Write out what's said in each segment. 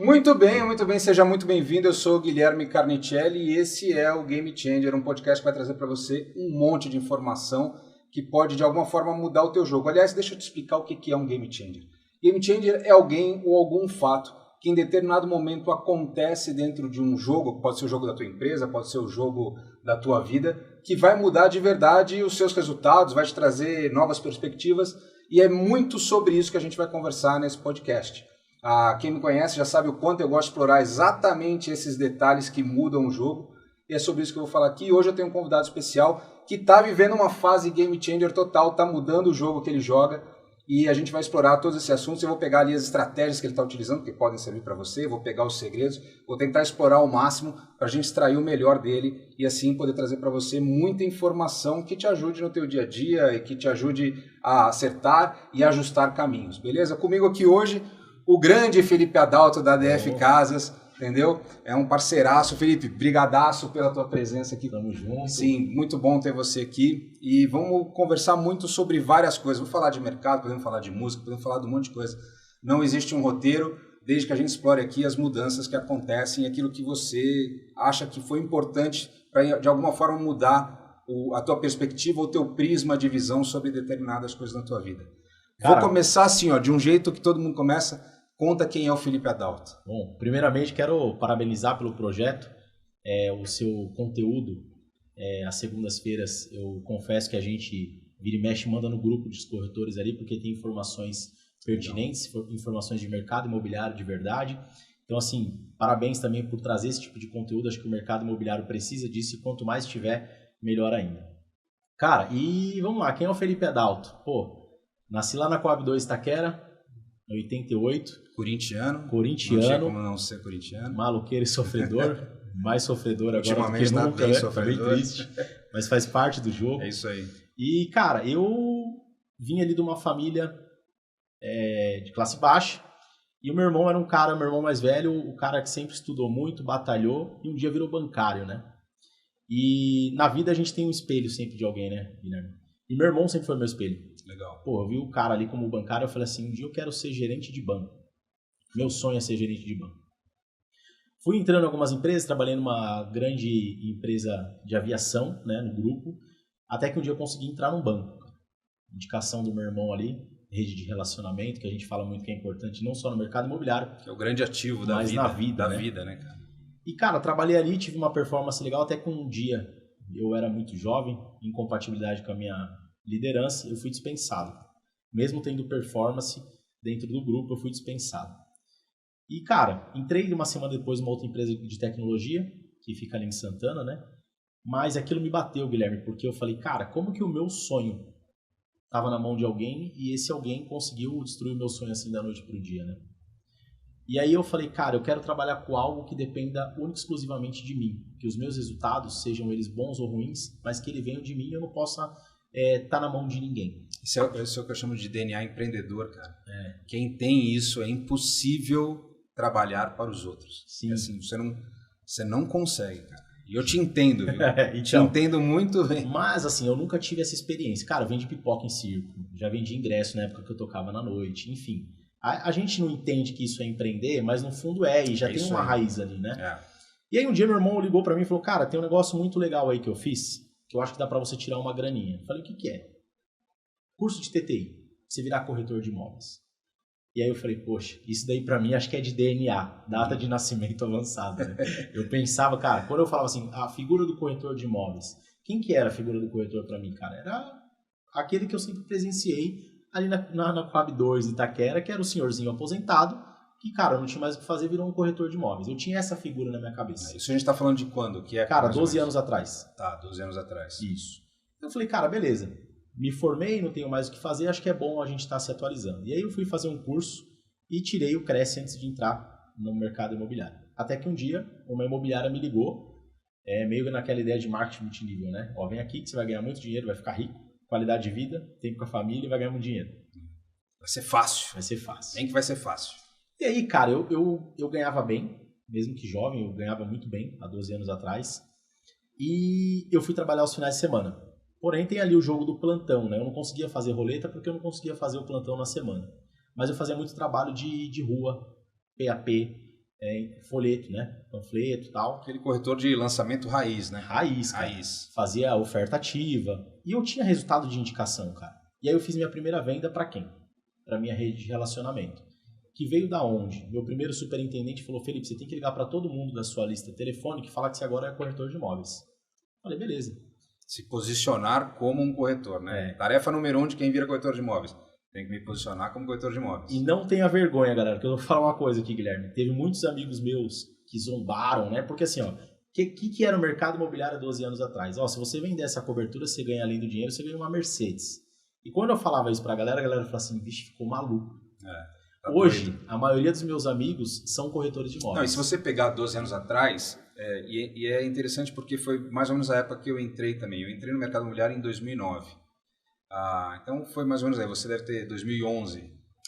Muito bem, seja muito bem-vindo. Eu sou o Guilherme Carnicelli e esse é o Game Changer, um podcast que vai trazer para você um monte de informação que pode, de alguma forma, mudar o teu jogo. Aliás, deixa eu te explicar o que é um Game Changer. Game Changer é alguém ou algum fato que em determinado momento acontece dentro de um jogo, pode ser o jogo da tua empresa, pode ser o jogo da tua vida, que vai mudar de verdade os seus resultados, vai te trazer novas perspectivas, e é muito sobre isso que a gente vai conversar nesse podcast. Quem me conhece já sabe o quanto eu gosto de explorar exatamente esses detalhes que mudam o jogo, e é sobre isso que eu vou falar aqui. Hoje eu tenho um convidado especial que está vivendo uma fase Game Changer total, está mudando o jogo que ele joga, e a gente vai explorar todos esses assuntos. Eu vou pegar ali as estratégias que ele está utilizando, que podem servir para você, vou pegar os segredos, vou tentar explorar ao máximo para a gente extrair o melhor dele e assim poder trazer para você muita informação que te ajude no teu dia a dia e que te ajude a acertar e ajustar caminhos, beleza? Comigo aqui hoje, o grande Felipe Adalto da DF Casas, entendeu? É um parceiraço. Felipe, brigadaço pela tua presença aqui. Tamo junto. Sim, muito bom ter você aqui. E vamos conversar muito sobre várias coisas. Vamos falar de mercado, podemos falar de música, podemos falar de um monte de coisa. Não existe um roteiro, desde que a gente explore aqui as mudanças que acontecem, aquilo que você acha que foi importante para, de alguma forma, mudar a tua perspectiva ou o teu prisma de visão sobre determinadas coisas na tua vida. Vou começar assim, ó, de um jeito que todo mundo começa. Conta quem é o Felipe Adalto. Bom, primeiramente quero parabenizar pelo projeto, o seu conteúdo. Às segundas-feiras eu confesso que a gente vira e mexe manda no grupo dos corretores ali, porque tem informações pertinentes, informações de mercado imobiliário de verdade. Então, assim, parabéns também por trazer esse tipo de conteúdo. Acho que o mercado imobiliário precisa disso e quanto mais tiver, melhor ainda. Cara, e vamos lá, quem é o Felipe Adalto? Pô, nasci lá na Coab 2 Itaquera, em 88. Corintiano. Não tinha como não ser corintiano. Maloqueiro e sofredor. Mais sofredor agora ultimamente do que nunca, bem né? sofredor. Bem triste. Mas faz parte do jogo. É isso aí. E, cara, eu vim ali de uma família de classe baixa. E o meu irmão era meu irmão mais velho, o cara que sempre estudou muito, batalhou e um dia virou bancário, né? E na vida a gente tem um espelho sempre de alguém, né, Guilherme? E meu irmão sempre foi meu espelho. Legal. Pô, eu vi o cara ali como bancário, eu falei assim, um dia eu quero ser gerente de banco. Meu sonho é ser gerente de banco. Fui entrando em algumas empresas, trabalhei numa grande empresa de aviação, né, no grupo, até que um dia eu consegui entrar num banco. Indicação do meu irmão ali, rede de relacionamento, que a gente fala muito que é importante, não só no mercado imobiliário, que é o grande ativo da mas vida, na vida, né, cara? E, cara, trabalhei ali, tive uma performance legal, até que um dia eu era muito jovem, incompatibilidade com a minha liderança, eu fui dispensado. Mesmo tendo performance dentro do grupo, eu fui dispensado. E, cara, entrei uma semana depois numa outra empresa de tecnologia, que fica ali em Santana, né? Mas aquilo me bateu, Guilherme, porque eu falei, cara, como que o meu sonho estava na mão de alguém e esse alguém conseguiu destruir o meu sonho assim da noite pro dia, né? E aí eu falei, cara, eu quero trabalhar com algo que dependa única e exclusivamente de mim. Que os meus resultados, sejam eles bons ou ruins, mas que ele venha de mim e eu não possa tá na mão de ninguém. Isso é o que eu chamo de DNA empreendedor, cara. Quem tem isso é impossível trabalhar para os outros. Sim. Assim, você não consegue, cara. E eu te entendo, viu? Então, te entendo muito bem. Mas, assim, eu nunca tive essa experiência. Cara, eu vendi pipoca em circo, já vendi ingresso na época que eu tocava na noite, enfim. A gente não entende que isso é empreender, mas no fundo e já tem uma raiz ali, né? E aí um dia meu irmão ligou pra mim e falou, cara, tem um negócio muito legal aí que eu fiz, que eu acho que dá pra você tirar uma graninha. Eu falei, o que é? Curso de TTI, você virar corretor de imóveis. E aí eu falei, poxa, isso daí pra mim acho que é de DNA, data de nascimento avançada, né? Eu pensava, cara, quando eu falava assim, a figura do corretor de imóveis, quem que era a figura do corretor pra mim, cara? Era aquele que eu sempre presenciei ali na Coab 2 Itaquera, que era o senhorzinho aposentado, que, cara, não tinha mais o que fazer, virou um corretor de imóveis. Eu tinha essa figura na minha cabeça. Isso a gente tá falando de quando? Que é, cara, 12 anos atrás. Tá, 12 anos atrás. Isso. Eu falei, cara, beleza. Me formei, não tenho mais o que fazer, acho que é bom a gente estar se atualizando. E aí eu fui fazer um curso e tirei o Cresce antes de entrar no mercado imobiliário. Até que um dia, uma imobiliária me ligou, meio naquela ideia de marketing multinível, né? Ó, vem aqui que você vai ganhar muito dinheiro, vai ficar rico, qualidade de vida, tempo com a família e vai ganhar muito dinheiro. Vai ser fácil. Vai ser fácil. Vem que vai ser fácil. E aí, cara, eu ganhava bem, mesmo que jovem, eu ganhava muito bem, há 12 anos atrás. E eu fui trabalhar aos finais de semana. Porém, tem ali o jogo do plantão, né? Eu não conseguia fazer roleta porque eu não conseguia fazer o plantão na semana. Mas eu fazia muito trabalho de rua, PAP, folheto, né? Panfleto e tal. Aquele corretor de lançamento raiz, né? Raiz, cara. Fazia a oferta ativa. E eu tinha resultado de indicação, cara. E aí eu fiz minha primeira venda para quem? Para minha rede de relacionamento. Que veio da onde? Meu primeiro superintendente falou, Felipe, você tem que ligar para todo mundo da sua lista telefônica e falar que você agora é corretor de imóveis. Falei, beleza. Se posicionar como um corretor, né? Tarefa número 1 de quem vira corretor de imóveis. Tem que me posicionar como corretor de imóveis. E não tenha vergonha, galera, que eu vou falar uma coisa aqui, Guilherme. Teve muitos amigos meus que zombaram, né? Porque assim, ó, que era o mercado imobiliário há 12 anos atrás? Ó, se você vender essa cobertura, você ganha além do dinheiro, você ganha uma Mercedes. E quando eu falava isso pra galera, a galera falava assim, bicho, ficou maluco. Tá hoje, doido. A maioria dos meus amigos são corretores de imóveis. Não, e se você pegar 12 anos atrás, e é interessante porque foi mais ou menos a época que eu entrei também. Eu entrei no mercado imobiliário em 2009. Então foi mais ou menos aí, você deve ter 2011.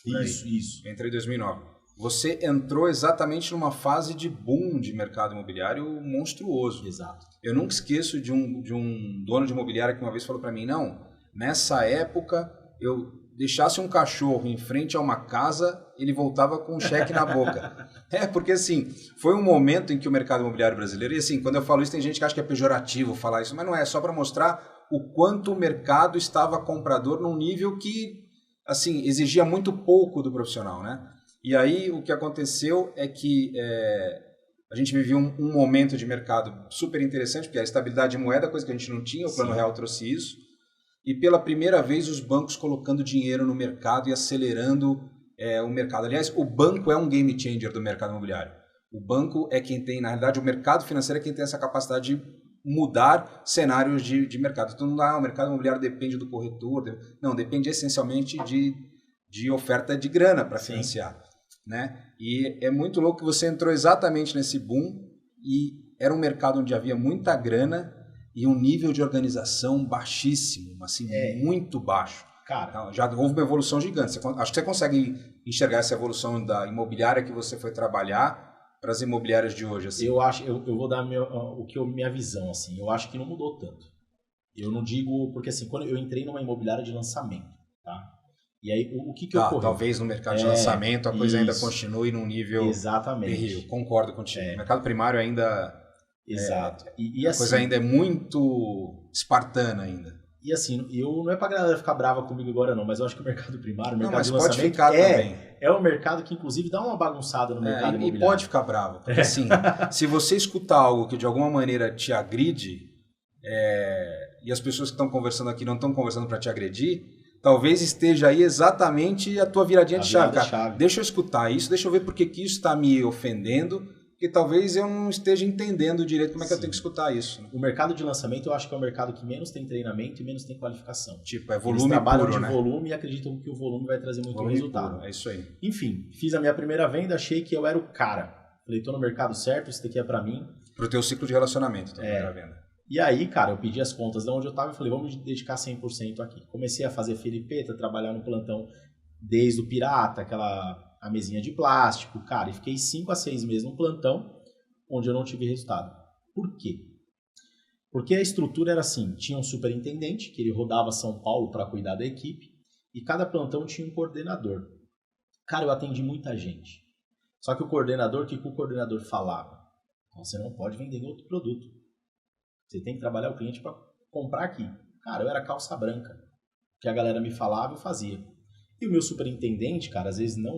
Isso. Eu entrei em 2009. Você entrou exatamente numa fase de boom de mercado imobiliário monstruoso. Exato. Eu nunca esqueço de um dono de imobiliária que uma vez falou para mim, não, nessa época eu deixasse um cachorro em frente a uma casa, ele voltava com um cheque na boca. Porque assim, foi um momento em que o mercado imobiliário brasileiro, e assim, quando eu falo isso tem gente que acha que é pejorativo falar isso, mas não é, só para mostrar o quanto o mercado estava comprador num nível que, assim, exigia muito pouco do profissional, né? E aí o que aconteceu é que a gente vivia um momento de mercado super interessante, porque a estabilidade de moeda, coisa que a gente não tinha, o Plano Real trouxe isso, e pela primeira vez os bancos colocando dinheiro no mercado e acelerando o mercado. Aliás, o banco é um game changer do mercado imobiliário. O banco é quem tem, na realidade, o mercado financeiro é quem tem essa capacidade de mudar cenários de mercado. Então, o mercado imobiliário depende do corretor. Não, depende essencialmente de oferta de grana para financiar. Né? E é muito louco que você entrou exatamente nesse boom e era um mercado onde havia muita grana e um nível de organização baixíssimo, assim, muito baixo. Cara, então, já houve uma evolução gigante. Acho que você consegue enxergar essa evolução da imobiliária que você foi trabalhar para as imobiliárias de hoje, assim? Eu vou dar minha visão, assim. Eu acho que não mudou tanto. Eu não digo... Porque, assim, quando eu entrei numa imobiliária de lançamento, tá? E aí, o que ocorreu? Talvez no mercado de lançamento a coisa ainda continue num nível terrível. Concordo contigo. O mercado primário ainda... Exato. A coisa ainda é muito espartana ainda. E assim, não é pra galera ficar brava comigo agora não, mas eu acho que o mercado primário, o mercado de lançamento pode ficar também. É um mercado que inclusive dá uma bagunçada no mercado imobiliário. E pode ficar bravo, porque assim, se você escutar algo que de alguma maneira te agride, e as pessoas que estão conversando aqui não estão conversando para te agredir, talvez esteja aí exatamente a tua viradinha de chave. Cara, deixa eu escutar isso, deixa eu ver por que isso está me ofendendo, porque talvez eu não esteja entendendo direito como é que eu tenho que escutar isso. Né? O mercado de lançamento eu acho que é o mercado que menos tem treinamento e menos tem qualificação. Tipo, é volume puro, Eles trabalham puro, de volume e acreditam que o volume vai trazer muito resultado. Puro, é isso aí. Enfim, fiz a minha primeira venda, achei que eu era o cara. Falei, tô no mercado certo, isso daqui é pra mim. Pro teu ciclo de relacionamento, tua primeira venda. E aí, cara, eu pedi as contas de onde eu tava e falei, vamos me dedicar 100% aqui. Comecei a fazer felipeta, trabalhar no plantão desde o pirata, a mesinha de plástico, cara, e fiquei 5 a 6 meses no plantão, onde eu não tive resultado. Por quê? Porque a estrutura era assim, tinha um superintendente, que ele rodava São Paulo para cuidar da equipe, e cada plantão tinha um coordenador. Cara, eu atendi muita gente. Só que o coordenador, o que o coordenador falava? Você não pode vender outro produto. Você tem que trabalhar o cliente para comprar aqui. Cara, eu era calça branca. O que a galera me falava, eu fazia. E o meu superintendente, cara, às vezes não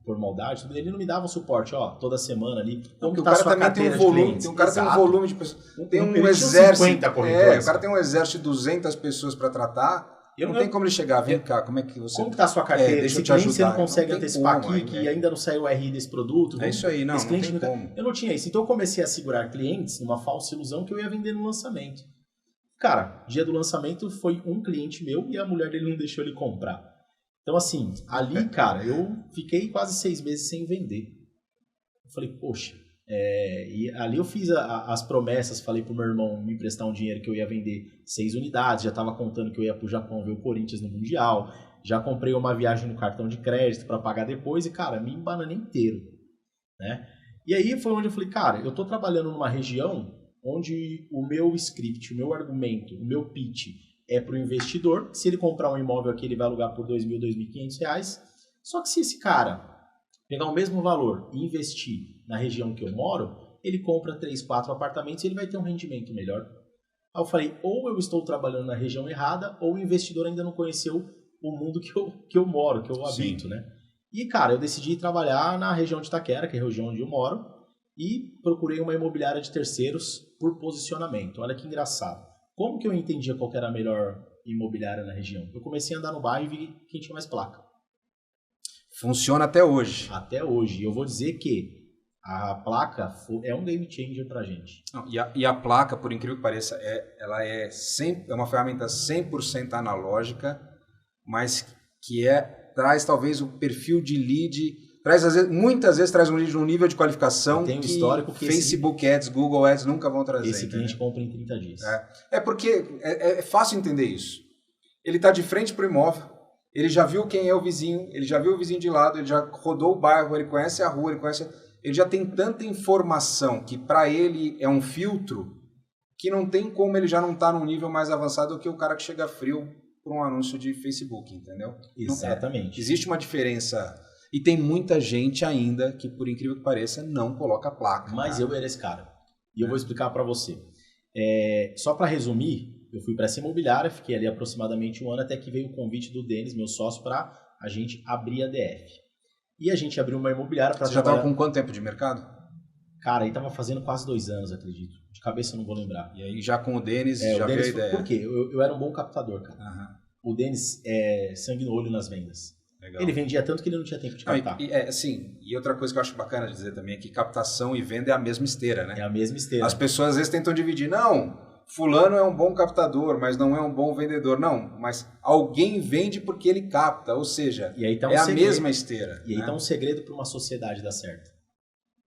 por maldade, ele não me dava um suporte, toda semana ali. Como que tá a sua carteira de clientes? O cara tem um volume de pessoas. Tem um exército. O cara tem um exército de 200 pessoas para tratar. Não tem como ele chegar, vem cá, como é que você... Como que tá a sua carteira? Deixa eu te ajudar. Você não consegue antecipar aqui, que ainda não saiu o RI desse produto. É isso aí, não tem como. Eu não tinha isso. Então eu comecei a segurar clientes numa falsa ilusão que eu ia vender no lançamento. Cara, dia do lançamento foi um cliente meu e a mulher dele não deixou ele comprar. Então assim, ali, cara, eu fiquei quase 6 meses sem vender. Eu falei, poxa... e ali eu fiz as promessas, falei pro meu irmão me emprestar um dinheiro que eu ia vender 6 unidades, já estava contando que eu ia pro Japão ver o Corinthians no Mundial, já comprei uma viagem no cartão de crédito para pagar depois e, cara, me embananei inteiro, né? E aí foi onde eu falei, cara, eu tô trabalhando numa região onde o meu script, o meu argumento, o meu pitch é pro investidor, que se ele comprar um imóvel aqui ele vai alugar por R$2.000, R$2.500, só que se esse cara pegar o mesmo valor e investir na região que eu moro, ele compra 3, 4 apartamentos e ele vai ter um rendimento melhor. Aí eu falei, ou eu estou trabalhando na região errada, ou o investidor ainda não conheceu o mundo que eu moro, que eu habito, Sim. né? E, cara, eu decidi trabalhar na região de Itaquera, que é a região onde eu moro, e procurei uma imobiliária de terceiros por posicionamento. Olha que engraçado. Como que eu entendia qual que era a melhor imobiliária na região? Eu comecei a andar no bairro e vi quem tinha mais placa. Funciona até hoje. Até hoje. E eu vou dizer que a placa é um game changer pra gente. Não, e a placa, por incrível que pareça, ela é uma ferramenta 100% analógica, mas que traz talvez o perfil de lead, muitas vezes traz um lead num nível de qualificação que histórico Facebook Ads, Google Ads nunca vão trazer. Esse cliente compra em 30 dias. Porque é fácil entender isso. Ele está de frente para o imóvel, ele já viu quem é o vizinho, ele já viu o vizinho de lado, ele já rodou o bairro, ele conhece a rua, ele já tem tanta informação que para ele é um filtro que não tem como ele já não estar num nível mais avançado do que o cara que chega frio por um anúncio de Facebook, entendeu? Exatamente. Existe uma diferença e tem muita gente ainda que, por incrível que pareça, não coloca placa. Mas eu era esse cara. E eu vou explicar para você. Só para resumir, eu fui para essa imobiliária, fiquei ali aproximadamente 1 ano até que veio o convite do Denis, meu sócio, para a gente abrir a DF. E a gente abriu uma imobiliária para Você já estava com quanto tempo de mercado? Cara, aí tava fazendo quase 2 anos, acredito. De cabeça eu não vou lembrar. E aí já com o Denis, já veio a ideia. Por quê? Eu era um bom captador, cara. Uhum. O Denis é sangue no olho nas vendas. Legal. Ele vendia tanto que ele não tinha tempo de captar. E outra coisa que eu acho bacana de dizer também é que captação e venda é a mesma esteira, né? É a mesma esteira. As pessoas às vezes tentam dividir. Não, fulano é um bom captador, mas não é um bom vendedor. Não, mas alguém vende porque ele capta, ou seja, a mesma esteira. E aí tá um segredo para uma sociedade dar certo.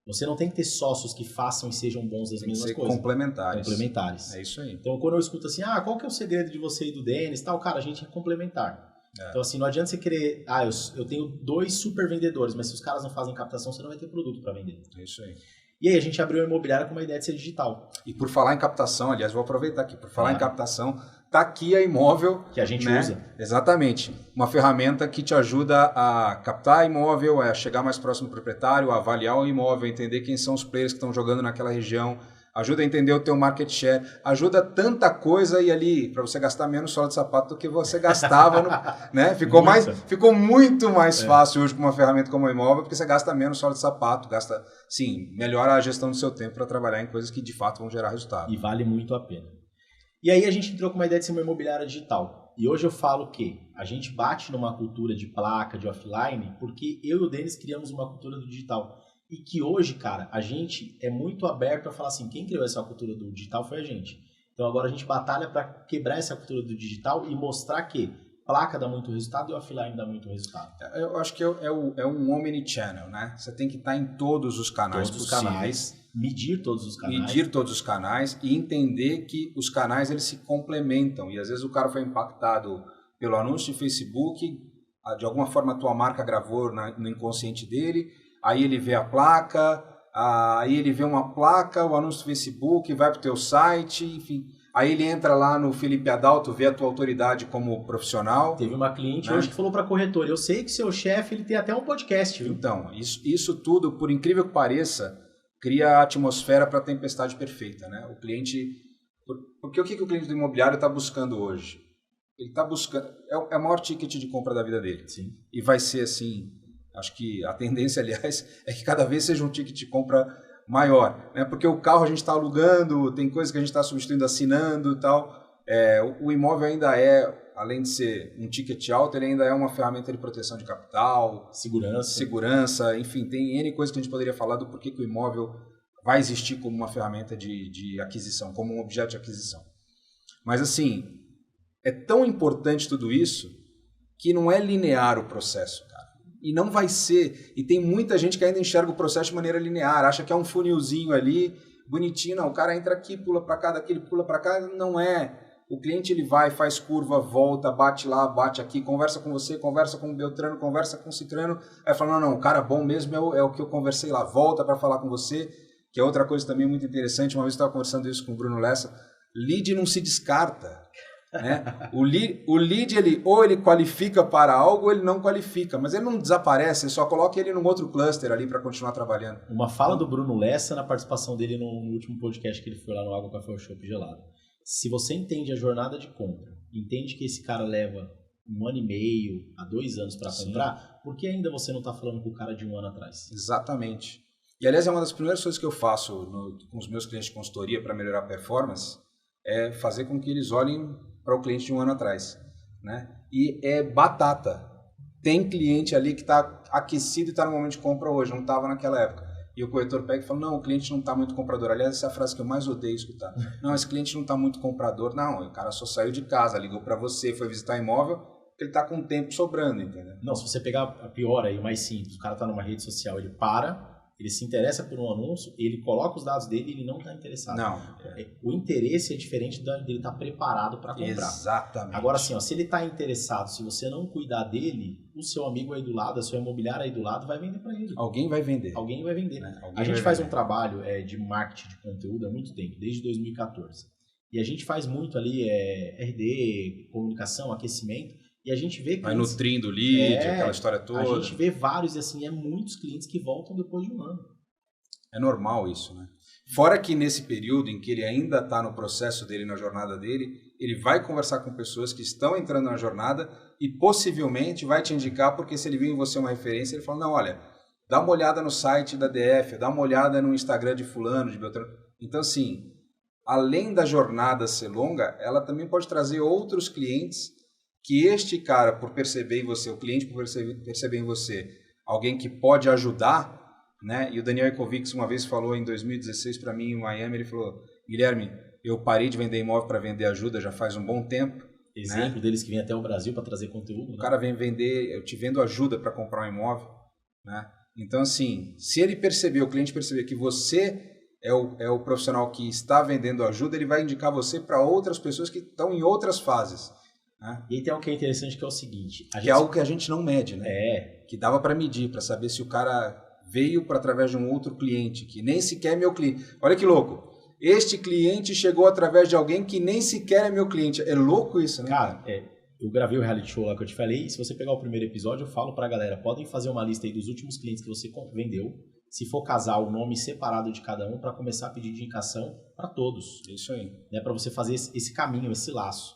Você não tem que ter sócios que façam e sejam bons das mesmas coisas. Complementares. É isso aí. Então, quando eu escuto assim, qual que é o segredo de você e do Denis? Tal, cara, a gente é complementar. Então, assim, não adianta você querer... eu tenho 2 super vendedores, mas se os caras não fazem captação, você não vai ter produto para vender. É isso aí. E aí, a gente abriu a imobiliária com uma ideia de ser digital. E por falar em captação, aliás, vou aproveitar aqui. Por falar em captação, tá aqui a Imóvel. Que a gente usa. Exatamente. Uma ferramenta que te ajuda a captar imóvel, a chegar mais próximo do proprietário, a avaliar o imóvel, entender quem são os players que estão jogando naquela região, ajuda a entender o teu market share, ajuda tanta coisa e ali, para você gastar menos sola de sapato do que você gastava, né? Ficou muito mais fácil hoje com uma ferramenta como a Imóvel, porque você gasta menos sola de sapato, melhora a gestão do seu tempo para trabalhar em coisas que de fato vão gerar resultado. E vale muito a pena. E aí a gente entrou com uma ideia de ser uma imobiliária digital. E hoje eu falo que a gente bate numa cultura de placa, de offline, porque eu e o Denis criamos uma cultura do digital. E que hoje, cara, a gente é muito aberto a falar assim, quem criou essa cultura do digital foi a gente. Então agora a gente batalha para quebrar essa cultura do digital e mostrar que placa dá muito resultado e offline dá muito resultado. Eu acho que é um omnichannel, né? Você tem que estar em todos os canais possíveis. Medir todos os canais. E entender que os canais eles se complementam. E às vezes o cara foi impactado pelo anúncio de Facebook, de alguma forma a tua marca gravou no inconsciente dele, aí ele vê a placa, aí ele vê uma placa, o anúncio do Facebook, vai para o teu site, enfim. Aí ele entra lá no Felipe Adalto, vê a tua autoridade como profissional. Teve uma cliente hoje que falou para a corretora, eu sei que seu chefe ele tem até um podcast, viu? Então, isso tudo, por incrível que pareça, cria a atmosfera para a tempestade perfeita, né? O cliente... Porque o que o cliente do imobiliário está buscando hoje? Ele está buscando... É o maior ticket de compra da vida dele. Sim. E vai ser assim... Acho que a tendência, aliás, é que cada vez seja um ticket de compra maior, né? Porque o carro a gente está alugando, tem coisas que a gente está substituindo, assinando e tal. O imóvel ainda além de ser um ticket alto, ele ainda é uma ferramenta de proteção de capital, segurança, enfim, tem N coisas que a gente poderia falar do porquê que o imóvel vai existir como uma ferramenta de aquisição, como um objeto de aquisição. Mas assim, é tão importante tudo isso que não é linear o processo, cara. E não vai ser. E tem muita gente que ainda enxerga o processo de maneira linear, acha que é um funilzinho ali, bonitinho. Não, o cara entra aqui, pula para cá, daqui ele pula para cá. Não é. O cliente ele vai, faz curva, volta, bate lá, bate aqui, conversa com você, conversa com o Beltrano, conversa com o Cicrano. Aí fala, não, o cara bom mesmo é o que eu conversei lá. Volta para falar com você, que é outra coisa também muito interessante. Uma vez eu estava conversando isso com o Bruno Lessa. Lead não se descarta. Né? O lead ou ele qualifica para algo ou ele não qualifica, mas ele não desaparece, só coloca ele num outro cluster ali para continuar trabalhando. Uma fala do Bruno Lessa na participação dele no último podcast que ele foi lá no Água Café Shop Gelado. Se você entende a jornada de compra, entende que esse cara leva 1 ano e meio a 2 anos para comprar, por que ainda você não está falando com o cara de 1 ano atrás? Exatamente. E aliás, é uma das primeiras coisas que eu faço com os meus clientes de consultoria para melhorar a performance, é fazer com que eles olhem para o cliente de 1 ano atrás. Né? E é batata. Tem cliente ali que está aquecido e está no momento de compra hoje, não estava naquela época. E o corretor pega e fala, não, o cliente não está muito comprador. Aliás, essa é a frase que eu mais odeio escutar. Não, esse cliente não está muito comprador. Não, o cara só saiu de casa, ligou para você, foi visitar imóvel, porque ele está com tempo sobrando, entendeu? Não, se você pegar a pior aí, o mais simples, o cara está numa rede social, ele para, ele se interessa por um anúncio, ele coloca os dados dele e ele não está interessado. Não. O interesse é diferente dele estar preparado para comprar. Exatamente. Agora, assim, ó, se ele está interessado, se você não cuidar dele, o seu amigo aí do lado, a sua imobiliária aí do lado vai vender para ele. Alguém vai vender. Alguém vai vender. Né? A gente faz um trabalho de marketing de conteúdo há muito tempo, desde 2014. E a gente faz muito ali RD, comunicação, aquecimento. E a gente vê clientes... Vai nutrindo o lead, aquela história toda. A gente vê vários, e assim, muitos clientes que voltam depois de 1 ano. É normal isso, né? Fora que nesse período em que ele ainda está no processo dele, na jornada dele, ele vai conversar com pessoas que estão entrando na jornada e possivelmente vai te indicar, porque se ele viu em você uma referência, ele fala, não, olha, dá uma olhada no site da DF, dá uma olhada no Instagram de fulano, de Beltrano. Então, assim, além da jornada ser longa, ela também pode trazer outros clientes que este cara, por perceber em você, o cliente por perceber em você, alguém que pode ajudar, né? E o Daniel Ikovics uma vez falou em 2016 para mim em Miami, ele falou, Guilherme, eu parei de vender imóvel para vender ajuda já faz um bom tempo. Exemplo, né? Deles que vêm até o Brasil para trazer conteúdo. O cara vem vender, eu te vendo ajuda para comprar um imóvel. Né? Então, assim, se ele perceber, o cliente perceber que você é o profissional que está vendendo ajuda, ele vai indicar você para outras pessoas que estão em outras fases. Né? E aí tem algo que é interessante que é o seguinte... Que é algo que a gente não mede, né? Que dava para medir, para saber se o cara veio através de um outro cliente, que nem sequer é meu cliente. Olha que louco. Este cliente chegou através de alguém que nem sequer é meu cliente. É louco isso, né? Cara, eu gravei o reality show lá que eu te falei, e se você pegar o primeiro episódio, eu falo pra galera, podem fazer uma lista aí dos últimos clientes que você vendeu, se for casal, o nome separado de cada um, para começar a pedir indicação para todos. Isso aí. Né, para você fazer esse caminho, esse laço.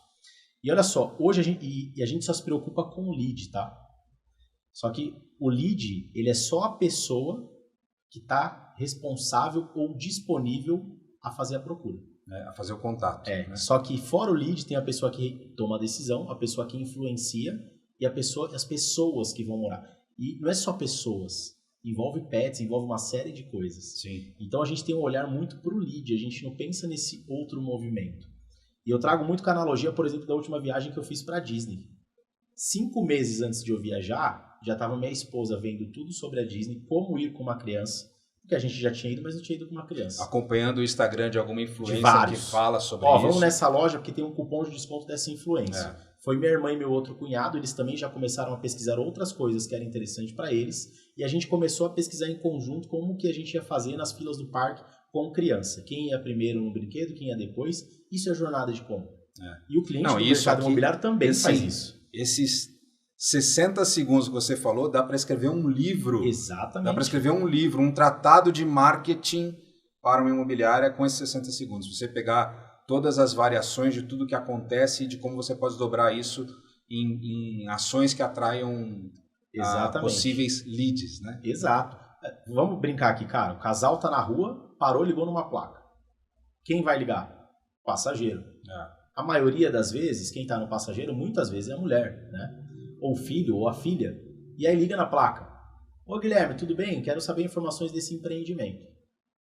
E olha só, hoje a gente só se preocupa com o lead, tá? Só que o lead, ele é só a pessoa que está responsável ou disponível a fazer a procura. A fazer o contato. Né? Só que fora o lead tem a pessoa que toma a decisão, a pessoa que influencia e as pessoas que vão morar. E não é só pessoas, envolve pets, envolve uma série de coisas. Sim. Então a gente tem um olhar muito para o lead, a gente não pensa nesse outro movimento. E eu trago muito com a analogia, por exemplo, da última viagem que eu fiz para a Disney. 5 meses antes de eu viajar, já estava minha esposa vendo tudo sobre a Disney, como ir com uma criança, porque a gente já tinha ido, mas não tinha ido com uma criança. Acompanhando o Instagram de alguma influência que fala sobre isso. Vamos nessa loja porque tem um cupom de desconto dessa influência. Foi minha irmã e meu outro cunhado, eles também já começaram a pesquisar outras coisas que eram interessantes para eles, e a gente começou a pesquisar em conjunto como que a gente ia fazer nas filas do parque com criança. Quem ia primeiro no brinquedo, quem ia depois. Isso é jornada de compra. E o cliente do mercado imobiliário também faz isso. Esses 60 segundos que você falou, dá para escrever um livro. Exatamente. Dá para escrever um livro, um tratado de marketing para uma imobiliária com esses 60 segundos. Você pegar todas as variações de tudo que acontece e de como você pode dobrar isso em ações que atraiam possíveis leads. Né? Exato. Vamos brincar aqui, cara. O casal tá na rua, parou, ligou numa placa. Quem vai ligar? Passageiro. A maioria das vezes, quem tá no passageiro, muitas vezes é a mulher, né? Ou o filho, ou a filha. E aí liga na placa. Ô Guilherme, tudo bem? Quero saber informações desse empreendimento.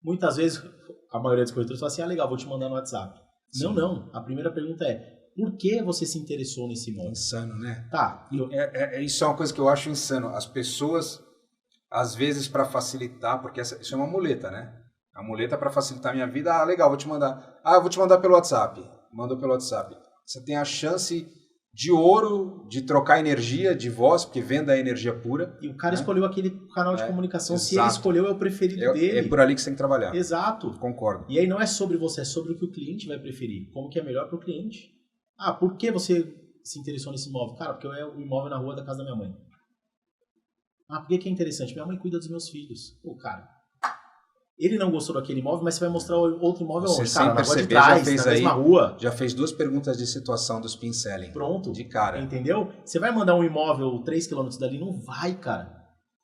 Muitas vezes, a maioria dos corretores fala assim, legal, vou te mandar no WhatsApp. Sim. Não. A primeira pergunta é, por que você se interessou nesse imóvel? Insano, né? Tá. Isso é uma coisa que eu acho insano. As pessoas, às vezes, para facilitar, porque isso é uma muleta, né? A muleta para facilitar a minha vida, legal, vou te mandar. Eu vou te mandar pelo WhatsApp. Manda pelo WhatsApp. Você tem a chance de ouro, de trocar energia, de voz, porque venda é energia pura. E o cara escolheu aquele canal de comunicação. Exato. Se ele escolheu, é o preferido dele. É por ali que você tem que trabalhar. Exato. Concordo. E aí não é sobre você, é sobre o que o cliente vai preferir. Como que é melhor para o cliente. Por que você se interessou nesse imóvel? Cara, porque é o imóvel na rua da casa da minha mãe. Por que é interessante? Minha mãe cuida dos meus filhos. Pô, cara, ele não gostou daquele imóvel, mas você vai mostrar outro imóvel onde? Cara, na rua de trás, na mesma rua. Já fez 2 perguntas de situação do spin selling. Pronto. De cara. Entendeu? Você vai mandar um imóvel 3 km dali? Não vai, cara.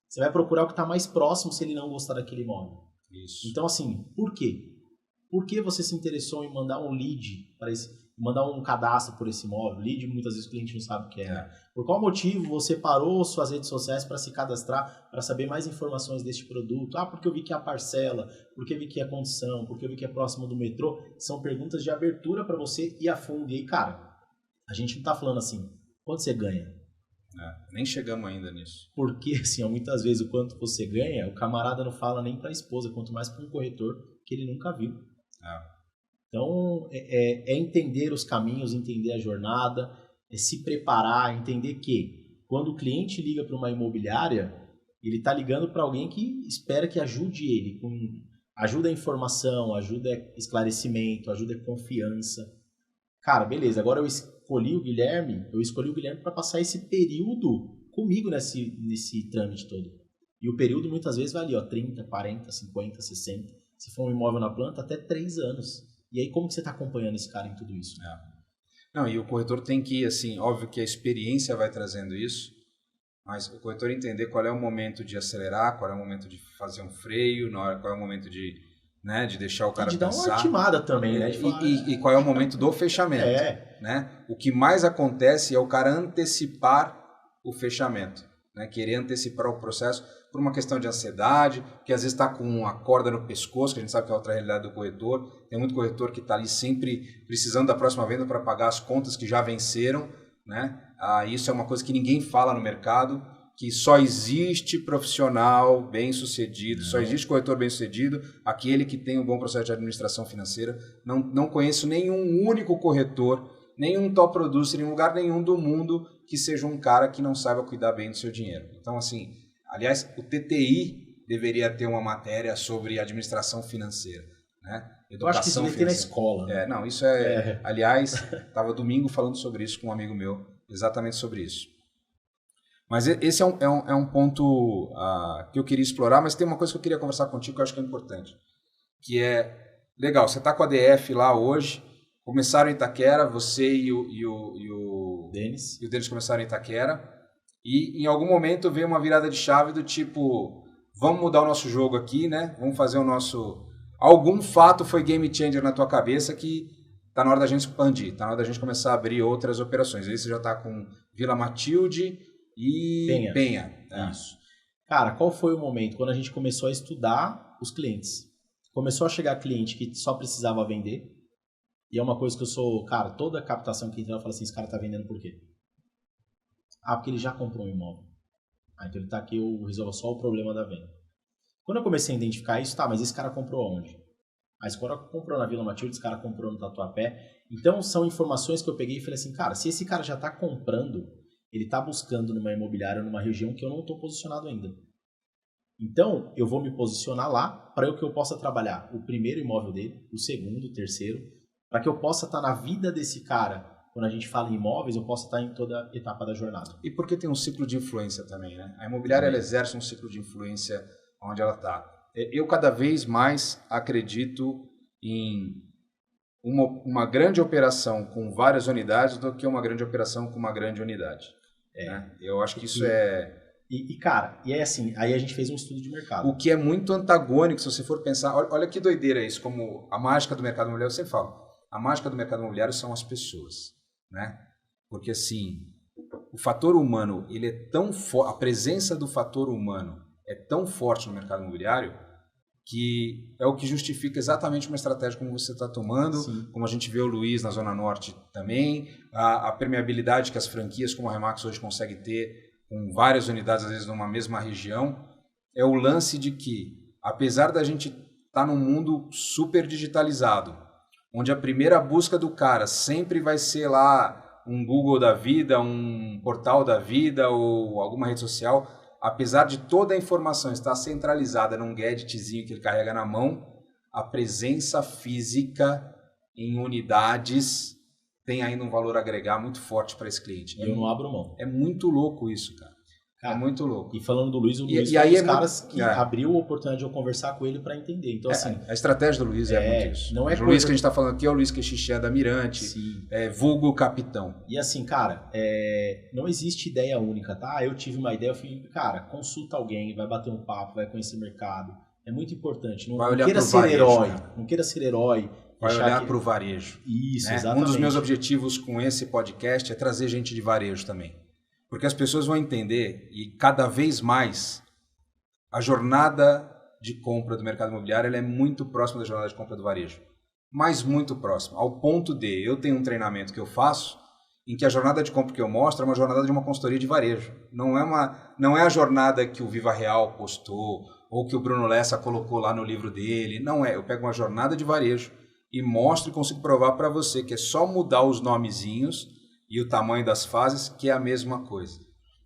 Você vai procurar o que está mais próximo se ele não gostar daquele imóvel. Isso. Então, assim, por quê? Por que você se interessou em mandar um lead para mandar um cadastro por esse imóvel? Lead, muitas vezes o cliente não sabe o que é. Por qual motivo você parou suas redes sociais para se cadastrar, para saber mais informações deste produto? Porque eu vi que é a parcela, porque eu vi que é a condição, porque eu vi que é próximo do metrô. São perguntas de abertura para você ir a fundo. E aí, cara, a gente não está falando assim, quanto você ganha? Nem chegamos ainda nisso. Porque, assim, muitas vezes o quanto você ganha, o camarada não fala nem para a esposa, quanto mais para um corretor que ele nunca viu. Então, é entender os caminhos, entender a jornada, se preparar, entender que quando o cliente liga para uma imobiliária, ele está ligando para alguém que espera que ajude ele, com ajuda a informação, ajuda a esclarecimento, ajuda a confiança. Cara, beleza, agora eu escolhi o Guilherme para passar esse período comigo nesse trâmite todo. E o período muitas vezes vai ali, 30, 40, 50, 60, se for um imóvel na planta, até 3 anos. E aí como que você está acompanhando esse cara em tudo isso? Não, e o corretor tem que ir, assim, óbvio que a experiência vai trazendo isso, mas o corretor entender qual é o momento de acelerar, qual é o momento de fazer um freio, qual é o momento de deixar o cara de pensar. Dar uma otimada também, né? E qual é o momento do fechamento. Né? O que mais acontece é o cara antecipar o fechamento, né? Querer antecipar o processo por uma questão de ansiedade, que às vezes está com uma corda no pescoço, que a gente sabe que é outra realidade do corretor. Tem muito corretor que está ali sempre precisando da próxima venda para pagar as contas que já venceram, né? Isso é uma coisa que ninguém fala no mercado, que só existe profissional bem-sucedido, só existe corretor bem-sucedido, aquele que tem um bom processo de administração financeira. Não conheço nenhum único corretor, nenhum top producer em lugar nenhum do mundo que seja um cara que não saiba cuidar bem do seu dinheiro. Então, assim, aliás, o TTI deveria ter uma matéria sobre administração financeira, né? Eu acho que isso devia ter na escola. Né? Não, isso é... Aliás, estava domingo falando sobre isso com um amigo meu, exatamente sobre isso. Mas esse é um ponto que eu queria explorar, mas tem uma coisa que eu queria conversar contigo que eu acho que é importante. Que é, legal, você está com a DF lá hoje, começaram em Itaquera, você e o Denis começaram em Itaquera, e em algum momento veio uma virada de chave do tipo, vamos mudar o nosso jogo aqui, né? Vamos fazer o nosso... Algum fato foi game changer na tua cabeça que está na hora da gente expandir, está na hora da gente começar a abrir outras operações. Aí você já está com Vila Matilde e Penha. Isso. Cara, qual foi o momento? Quando a gente começou a estudar os clientes. Começou a chegar cliente que só precisava vender. E é uma coisa que eu sou... Cara, toda a captação que entra, eu falo assim, esse cara tá vendendo por quê? Porque ele já comprou um imóvel. Então ele tá aqui, eu resolvo só o problema da venda. Quando eu comecei a identificar isso, mas esse cara comprou onde? Esse cara comprou na Vila Matilde, esse cara comprou no Tatuapé. Então são informações que eu peguei e falei assim, cara, se esse cara já tá comprando, ele tá buscando numa imobiliária, numa região que eu não tô posicionado ainda. Então, eu vou me posicionar lá para que eu possa trabalhar o primeiro imóvel dele, o segundo, o terceiro, para que eu possa estar na vida desse cara. Quando a gente fala em imóveis, eu posso estar em toda a etapa da jornada. E porque tem um ciclo de influência também, né? A imobiliária ela exerce um ciclo de influência onde ela está. Eu cada vez mais acredito em uma grande operação com várias unidades do que uma grande operação com uma grande unidade. Né? Eu acho que isso cara, e é assim, aí a gente fez um estudo de mercado. O que é muito antagônico, se você for pensar, olha que doideira isso, como a mágica do mercado imobiliário, eu sempre falo, a mágica do mercado imobiliário são as pessoas, né? Porque assim, o fator humano, ele é tão a presença do fator humano é tão forte no mercado imobiliário que é o que justifica exatamente uma estratégia como você está tomando, sim, como a gente vê o Luiz na Zona Norte também, a permeabilidade que as franquias como a Remax hoje conseguem ter com várias unidades, às vezes numa mesma região, é o lance de que, apesar da gente estar num mundo super digitalizado, onde a primeira busca do cara sempre vai ser lá um Google da vida, um portal da vida ou alguma rede social, apesar de toda a informação estar centralizada num gadgetzinho que ele carrega na mão, a presença física em unidades tem ainda um valor a agregar muito forte para esse cliente. Eu não abro mão. É muito louco isso, cara. É muito louco. E falando do Luiz, o Luiz foi um dos caras que abriu a oportunidade de eu conversar com ele para entender. Então, assim, a estratégia do Luiz é muito isso. Não é o Luiz que a gente está falando aqui é o Luiz Queixixé da Mirante, vulgo capitão. E assim, cara, não existe ideia única, tá? Eu tive uma ideia, eu falei, cara, consulta alguém, vai bater um papo, vai conhecer mercado. É muito importante. Não queira ser varejo, herói. Cara. Não queira ser herói. Vai olhar para o varejo. Isso, né? Exatamente. Um dos meus objetivos com esse podcast é trazer gente de varejo também. Porque as pessoas vão entender, e cada vez mais, a jornada de compra do mercado imobiliário ela é muito próxima da jornada de compra do varejo. Mas muito próxima, ao ponto de eu tenho um treinamento que eu faço, em que a jornada de compra que eu mostro é uma jornada de uma consultoria de varejo. Não é a jornada que o Viva Real postou, ou que o Bruno Lessa colocou lá no livro dele. Não é, eu pego uma jornada de varejo e mostro e consigo provar para você que é só mudar os nomezinhos e o tamanho das fases, que é a mesma coisa.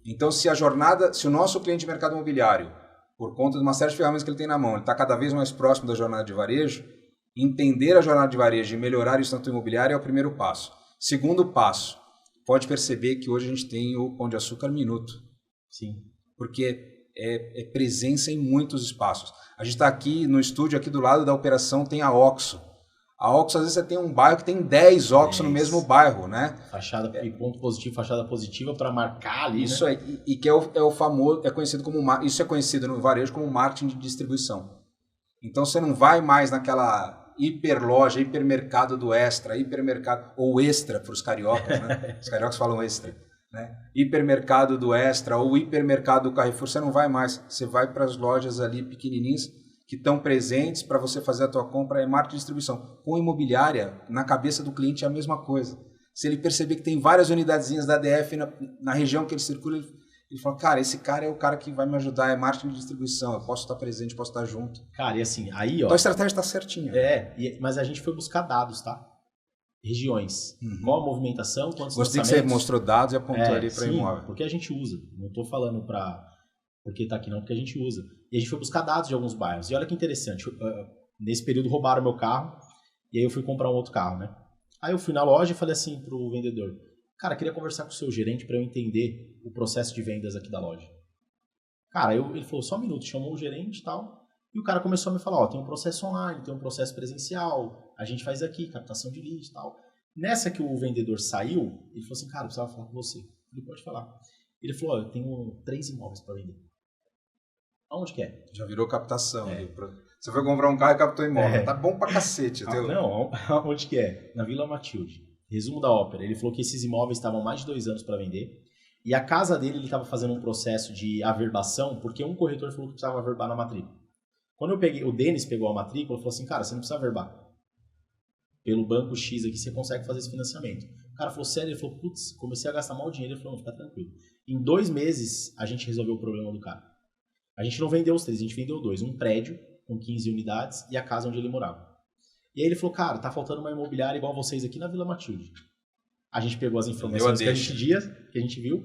Então, se o nosso cliente de mercado imobiliário, por conta de uma série de ferramentas que ele tem na mão, ele está cada vez mais próximo da jornada de varejo, entender a jornada de varejo e melhorar isso no imobiliário é o primeiro passo. Segundo passo, pode perceber que hoje a gente tem o Pão de Açúcar Minuto. Sim. Porque é presença em muitos espaços. A gente está aqui no estúdio, aqui do lado da operação tem a OXXO. A OXXO, às vezes, você tem um bairro que tem 10 OXXO no mesmo bairro, né? Fachada e ponto positivo, fachada positiva para marcar ali, isso, né? E que é o famoso, isso é conhecido no varejo como marketing de distribuição. Então, você não vai mais naquela hiperloja, hipermercado do Extra, hipermercado, ou Extra para os cariocas, né? Os cariocas falam Extra, né? Hipermercado do Extra ou hipermercado do Carrefour, você não vai mais. Você vai para as lojas ali pequenininhas, que estão presentes para você fazer a tua compra, é marketing de distribuição. Com imobiliária, na cabeça do cliente é a mesma coisa. Se ele perceber que tem várias unidadezinhas da ADF na região que ele circula, ele fala, cara, esse cara é o cara que vai me ajudar, é marketing de distribuição, eu posso estar presente, posso estar junto. Cara, e assim, aí, ó... Então a estratégia está certinha. Mas a gente foi buscar dados, tá? Regiões. Qual a movimentação, quantos Gostei que você mostrou dados e apontou ali para imóvel. Porque a gente usa, não estou falando porque tá aqui não, porque a gente usa. E a gente foi buscar dados de alguns bairros. E olha que interessante, nesse período roubaram meu carro, e aí eu fui comprar um outro carro, né? Aí eu fui na loja e falei assim pro vendedor, cara, queria conversar com o seu gerente para eu entender o processo de vendas aqui da loja. Cara, ele falou, só um minuto, chamou o gerente e tal, e o cara começou a me falar, tem um processo online, tem um processo presencial, a gente faz aqui, captação de lead e tal. Nessa que o vendedor saiu, ele falou assim, cara, eu precisava falar com você. Ele pode falar. Ele falou, eu tenho 3 imóveis para vender. Aonde que é? Já virou captação. Você foi comprar um carro e captou imóvel. Tá bom pra cacete. Não, aonde que é? Na Vila Matilde. Resumo da ópera. Ele falou que esses imóveis estavam mais de 2 anos para vender. E a casa dele, ele estava fazendo um processo de averbação, porque um corretor falou que precisava averbar na matrícula. Quando eu peguei, o Denis pegou a matrícula e falou assim, cara, você não precisa averbar. Pelo banco X aqui, você consegue fazer esse financiamento. O cara falou, sério? Ele falou, putz, comecei a gastar mal dinheiro. Ele falou, não, fica tranquilo. Em 2 meses, a gente resolveu o problema do cara. A gente não vendeu os 3, a gente vendeu 2. Um prédio com 15 unidades e a casa onde ele morava. E aí ele falou, cara, tá faltando uma imobiliária igual vocês aqui na Vila Matilde. A gente pegou as informações que a gente viu.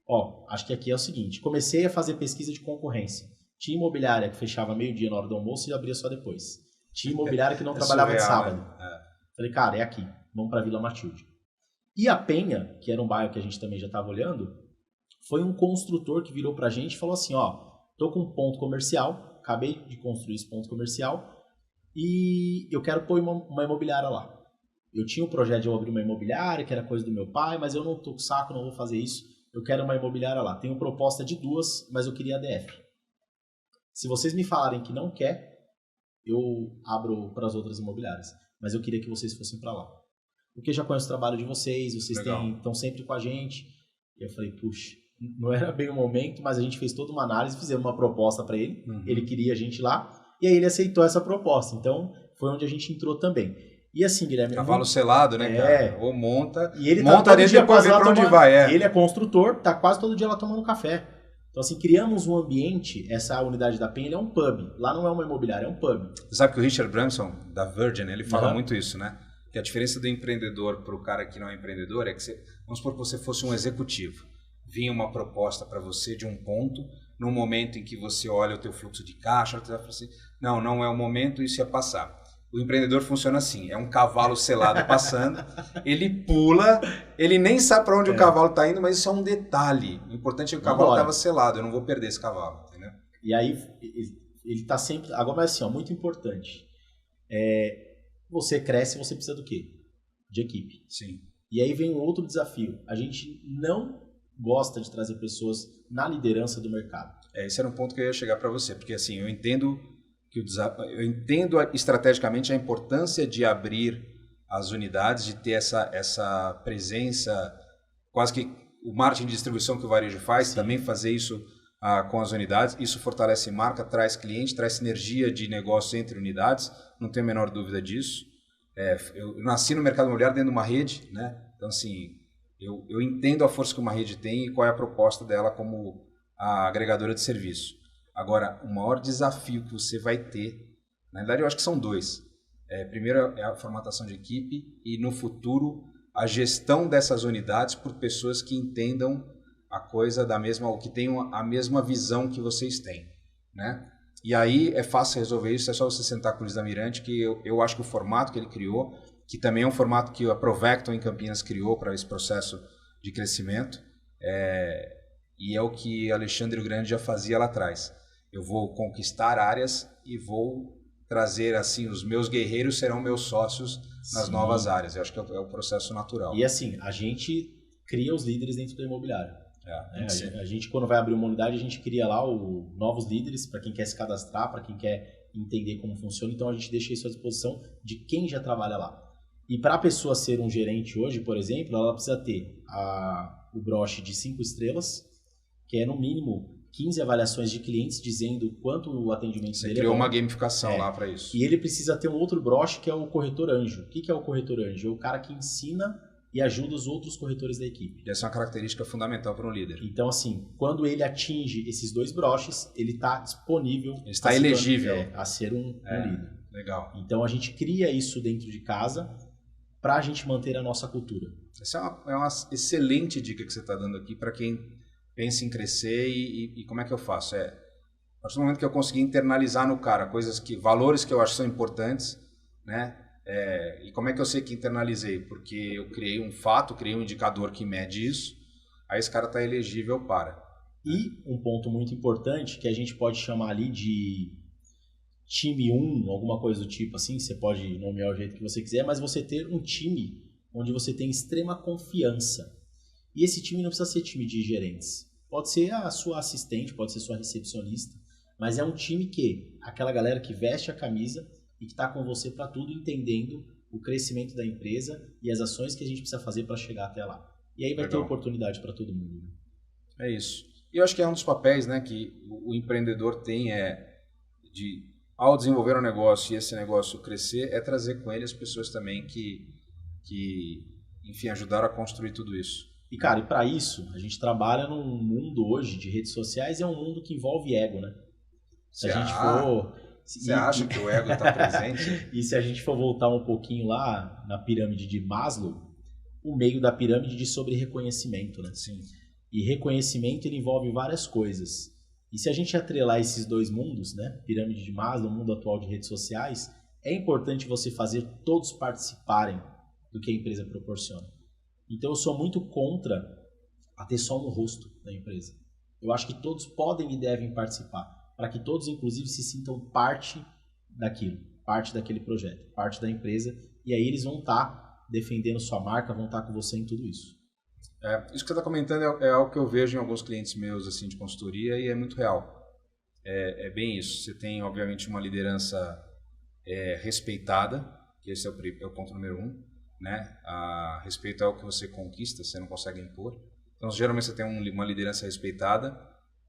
Ó, acho que aqui é o seguinte, comecei a fazer pesquisa de concorrência. Tinha imobiliária que fechava meio-dia na hora do almoço e abria só depois. Tinha imobiliária que não trabalhava de sábado. Falei, cara, é aqui, vamos pra Vila Matilde. E a Penha, que era um bairro que a gente também já estava olhando, foi um construtor que virou pra gente e falou assim, ó, tô com um ponto comercial, acabei de construir esse ponto comercial e eu quero pôr uma imobiliária lá. Eu tinha um projeto de eu abrir uma imobiliária, que era coisa do meu pai, mas eu não tô com saco, não vou fazer isso. Eu quero uma imobiliária lá. Tenho proposta de 2, mas eu queria ADF. Se vocês me falarem que não quer, eu abro para as outras imobiliárias. Mas eu queria que vocês fossem para lá. Porque já conheço o trabalho de vocês estão sempre com a gente. E eu falei, puxa, não era bem o momento, mas a gente fez toda uma análise, fizemos uma proposta para ele. Ele queria a gente lá, e aí ele aceitou essa proposta. Então, foi onde a gente entrou também. E assim, Guilherme... Cavalo selado, né, cara? Ou monta... E ele monta tá todo dia depois lá pra onde vai. Ele é construtor, tá quase todo dia lá tomando café. Então, assim, criamos um ambiente, essa unidade da Penha, ele é um pub. Lá não é uma imobiliária, é um pub. Você sabe que o Richard Branson, da Virgin, ele fala muito isso, né? Que a diferença do empreendedor para o cara que não é empreendedor é que vamos supor que você fosse um executivo. Vinha uma proposta para você de um ponto, no momento em que você olha o teu fluxo de caixa, você vai falar assim, não é o momento, isso ia passar. O empreendedor funciona assim, é um cavalo selado passando, ele pula, ele nem sabe para onde o cavalo está indo, mas isso é um detalhe. O importante é que o cavalo estava selado, eu não vou perder esse cavalo, entendeu? E aí ele está sempre... Agora, mas assim, muito importante. Você cresce, você precisa do quê? De equipe. Sim. E aí vem um outro desafio. A gente não gosta de trazer pessoas na liderança do mercado. Esse era um ponto que eu ia chegar para você, porque assim, eu entendo estrategicamente a importância de abrir as unidades, de ter essa presença, quase que o marketing de distribuição que o varejo faz, também fazer isso com as unidades. Isso fortalece marca, traz cliente, traz sinergia de negócio entre unidades, não tenho a menor dúvida disso. Eu nasci no mercado imobiliário dentro de uma rede, né? Então assim, eu entendo a força que uma rede tem e qual é a proposta dela como a agregadora de serviço. Agora, o maior desafio que você vai ter, na verdade eu acho que são dois. Primeiro é a formatação de equipe e no futuro a gestão dessas unidades por pessoas que entendam a coisa da mesma, ou que tenham a mesma visão que vocês têm, né? E aí é fácil resolver isso, é só você sentar com o Luiz da Mirante, que eu acho que o formato que ele criou, que também é um formato que a Provecton em Campinas criou para esse processo de crescimento, e é o que Alexandre o Grande já fazia lá atrás. Eu vou conquistar áreas e vou trazer, assim, os meus guerreiros serão meus sócios nas novas áreas. Eu acho que é o processo natural. E assim, a gente cria os líderes dentro do imobiliário. A gente, quando vai abrir uma unidade, a gente cria lá novos líderes para quem quer se cadastrar, para quem quer entender como funciona. Então, a gente deixa isso à disposição de quem já trabalha lá. E para a pessoa ser um gerente hoje, por exemplo, ela precisa ter o broche de 5 estrelas, que é no mínimo 15 avaliações de clientes dizendo quanto o atendimento dele é bom. Você criou uma gamificação lá para isso. E ele precisa ter um outro broche que é o corretor anjo. O que é o corretor anjo? É o cara que ensina e ajuda os outros corretores da equipe. E essa é uma característica fundamental para um líder. Então, assim, quando ele atinge esses 2 broches, ele está disponível... Ele está elegível. A ser um líder. Legal. Então, a gente cria isso dentro de casa para a gente manter a nossa cultura. Essa é uma excelente dica que você está dando aqui para quem pensa em crescer e como é que eu faço? A partir do momento que eu conseguir internalizar no cara valores que eu acho que são importantes, né? E como é que eu sei que internalizei? Porque eu criei um fato, criei um indicador que mede isso, aí esse cara está elegível para. E um ponto muito importante que a gente pode chamar ali de time 1, alguma coisa do tipo assim, você pode nomear o jeito que você quiser, mas você ter um time onde você tem extrema confiança. E esse time não precisa ser time de gerentes. Pode ser a sua assistente, pode ser sua recepcionista, mas é um time que, aquela galera que veste a camisa e que está com você para tudo, entendendo o crescimento da empresa e as ações que a gente precisa fazer para chegar até lá. E aí vai ter oportunidade para todo mundo. É isso. E eu acho que é um dos papéis, né, que o empreendedor tem ao desenvolver um negócio e esse negócio crescer, é trazer com ele as pessoas também que enfim, ajudaram a construir tudo isso. E, cara, para isso, a gente trabalha num mundo hoje de redes sociais, é um mundo que envolve ego, né? Se a gente for... Você acha que o ego está presente? E se a gente for voltar um pouquinho lá na pirâmide de Maslow, o meio da pirâmide de sobre reconhecimento, né? Sim. E reconhecimento ele envolve várias coisas. E se a gente atrelar esses 2 mundos, né? Pirâmide de Maslow, o mundo atual de redes sociais, é importante você fazer todos participarem do que a empresa proporciona. Então eu sou muito contra a ter só um rosto da empresa. Eu acho que todos podem e devem participar, para que todos, inclusive, se sintam parte daquilo, parte daquele projeto, parte da empresa, e aí eles vão estar defendendo sua marca, vão estar com você em tudo isso. Isso que você está comentando é algo que eu vejo em alguns clientes meus assim, de consultoria e é muito real. É bem isso. Você tem, obviamente, uma liderança respeitada, que esse é o ponto número 1. Né? Respeito é o que você conquista, você não consegue impor. Então, geralmente você tem uma liderança respeitada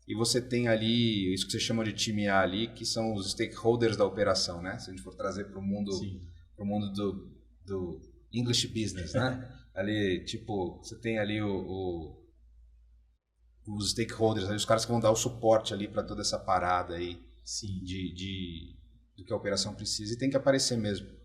e você tem ali, isso que você chama de time A ali, que são os stakeholders da operação, né? Se a gente for trazer para o mundo do English business, né? Ali, tipo, você tem ali os stakeholders, ali, os caras que vão dar o suporte ali para toda essa parada aí. Sim. Do que a operação precisa, e tem que aparecer mesmo.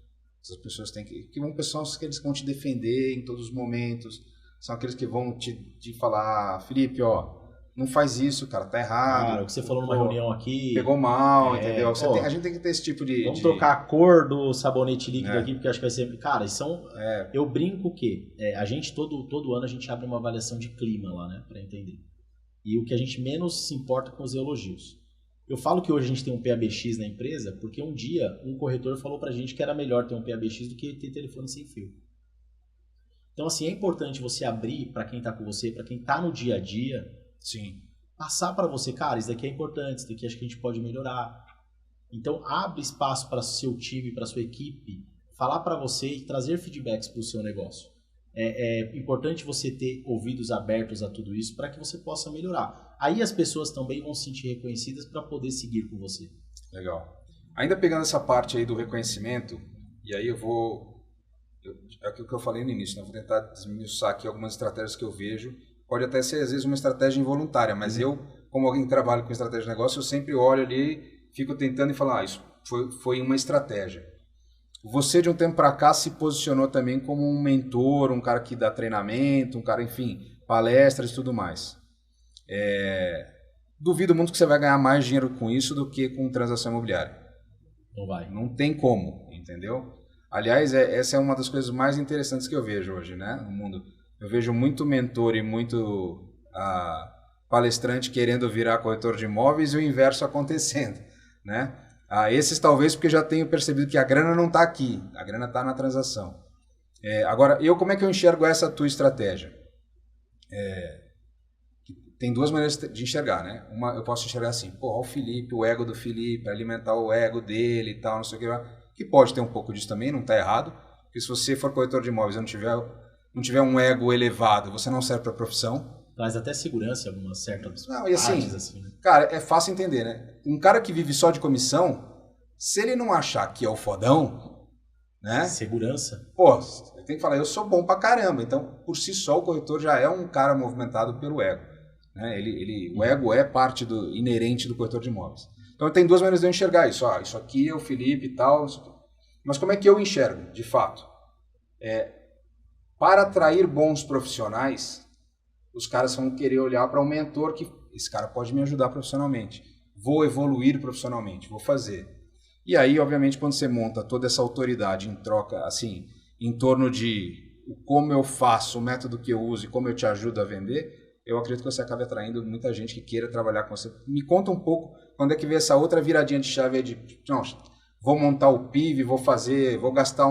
Essas pessoas têm que são aqueles que vão te defender em todos os momentos, são aqueles que vão te falar, Felipe, ó, não faz isso, cara, tá errado. Cara, o que você falou numa reunião aqui... Pegou mal, entendeu? A gente tem que ter esse tipo de... Vamos trocar a cor do sabonete líquido aqui, porque acho que vai ser... Cara, são... Eu brinco que a gente, todo ano, a gente abre uma avaliação de clima lá, né, pra entender. E o que a gente menos se importa com os elogios. Eu falo que hoje a gente tem um PABX na empresa, porque um dia um corretor falou pra gente que era melhor ter um PABX do que ter telefone sem fio. Então, assim, é importante você abrir para quem tá com você, para quem tá no dia a dia... Sim. Passar para você, cara, isso daqui é importante, isso daqui acho que a gente pode melhorar. Então, abre espaço para seu time, para sua equipe, falar para você e trazer feedbacks para o seu negócio. É importante você ter ouvidos abertos a tudo isso para que você possa melhorar. Aí as pessoas também vão se sentir reconhecidas para poder seguir com você. Legal. Ainda pegando essa parte aí do reconhecimento, e aí é aquilo que eu falei no início, né? Eu vou tentar desmiuçar aqui algumas estratégias que eu vejo. Pode até ser, às vezes, uma estratégia involuntária, mas eu, como alguém que trabalha com estratégia de negócio, eu sempre olho ali, fico tentando e falo, isso foi uma estratégia. Você, de um tempo para cá, se posicionou também como um mentor, um cara que dá treinamento, um cara, enfim, palestras e tudo mais. Duvido muito que você vai ganhar mais dinheiro com isso do que com transação imobiliária. Não vai. Não tem como, entendeu? Aliás, essa é uma das coisas mais interessantes que eu vejo hoje, né, no mundo. Eu vejo muito mentor e muito palestrante querendo virar corretor de imóveis e o inverso acontecendo, né? Esses talvez porque já tenho percebido que a grana não está aqui, a grana está na transação. Agora, como é que eu enxergo essa tua estratégia? Tem duas maneiras de enxergar, né? Uma, eu posso enxergar assim, olha o Felipe, o ego do Felipe, alimentar o ego dele e tal, não sei o que pode ter um pouco disso também, não está errado, porque se você for corretor de imóveis e não tiver um ego elevado, você não serve para a profissão. Traz até segurança, algumas certas partes, assim, né? Cara, é fácil entender, né? Um cara que vive só de comissão, se ele não achar que é o fodão, né? Segurança. Ele tem que falar, eu sou bom pra caramba. Então, por si só, o corretor já é um cara movimentado pelo ego, né? O ego é parte inerente do corretor de imóveis. Então, tem duas maneiras de eu enxergar isso. Isso aqui é o Felipe e tal. Mas como é que eu enxergo, de fato? Para atrair bons profissionais, os caras vão querer olhar para um mentor que esse cara pode me ajudar profissionalmente. Vou evoluir profissionalmente, vou fazer. E aí, obviamente, quando você monta toda essa autoridade em troca, assim, em torno de como eu faço, o método que eu uso e como eu te ajudo a vender, eu acredito que você acaba atraindo muita gente que queira trabalhar com você. Me conta um pouco quando é que vem essa outra viradinha de chave aí de, não, vou montar o PIV, vou gastar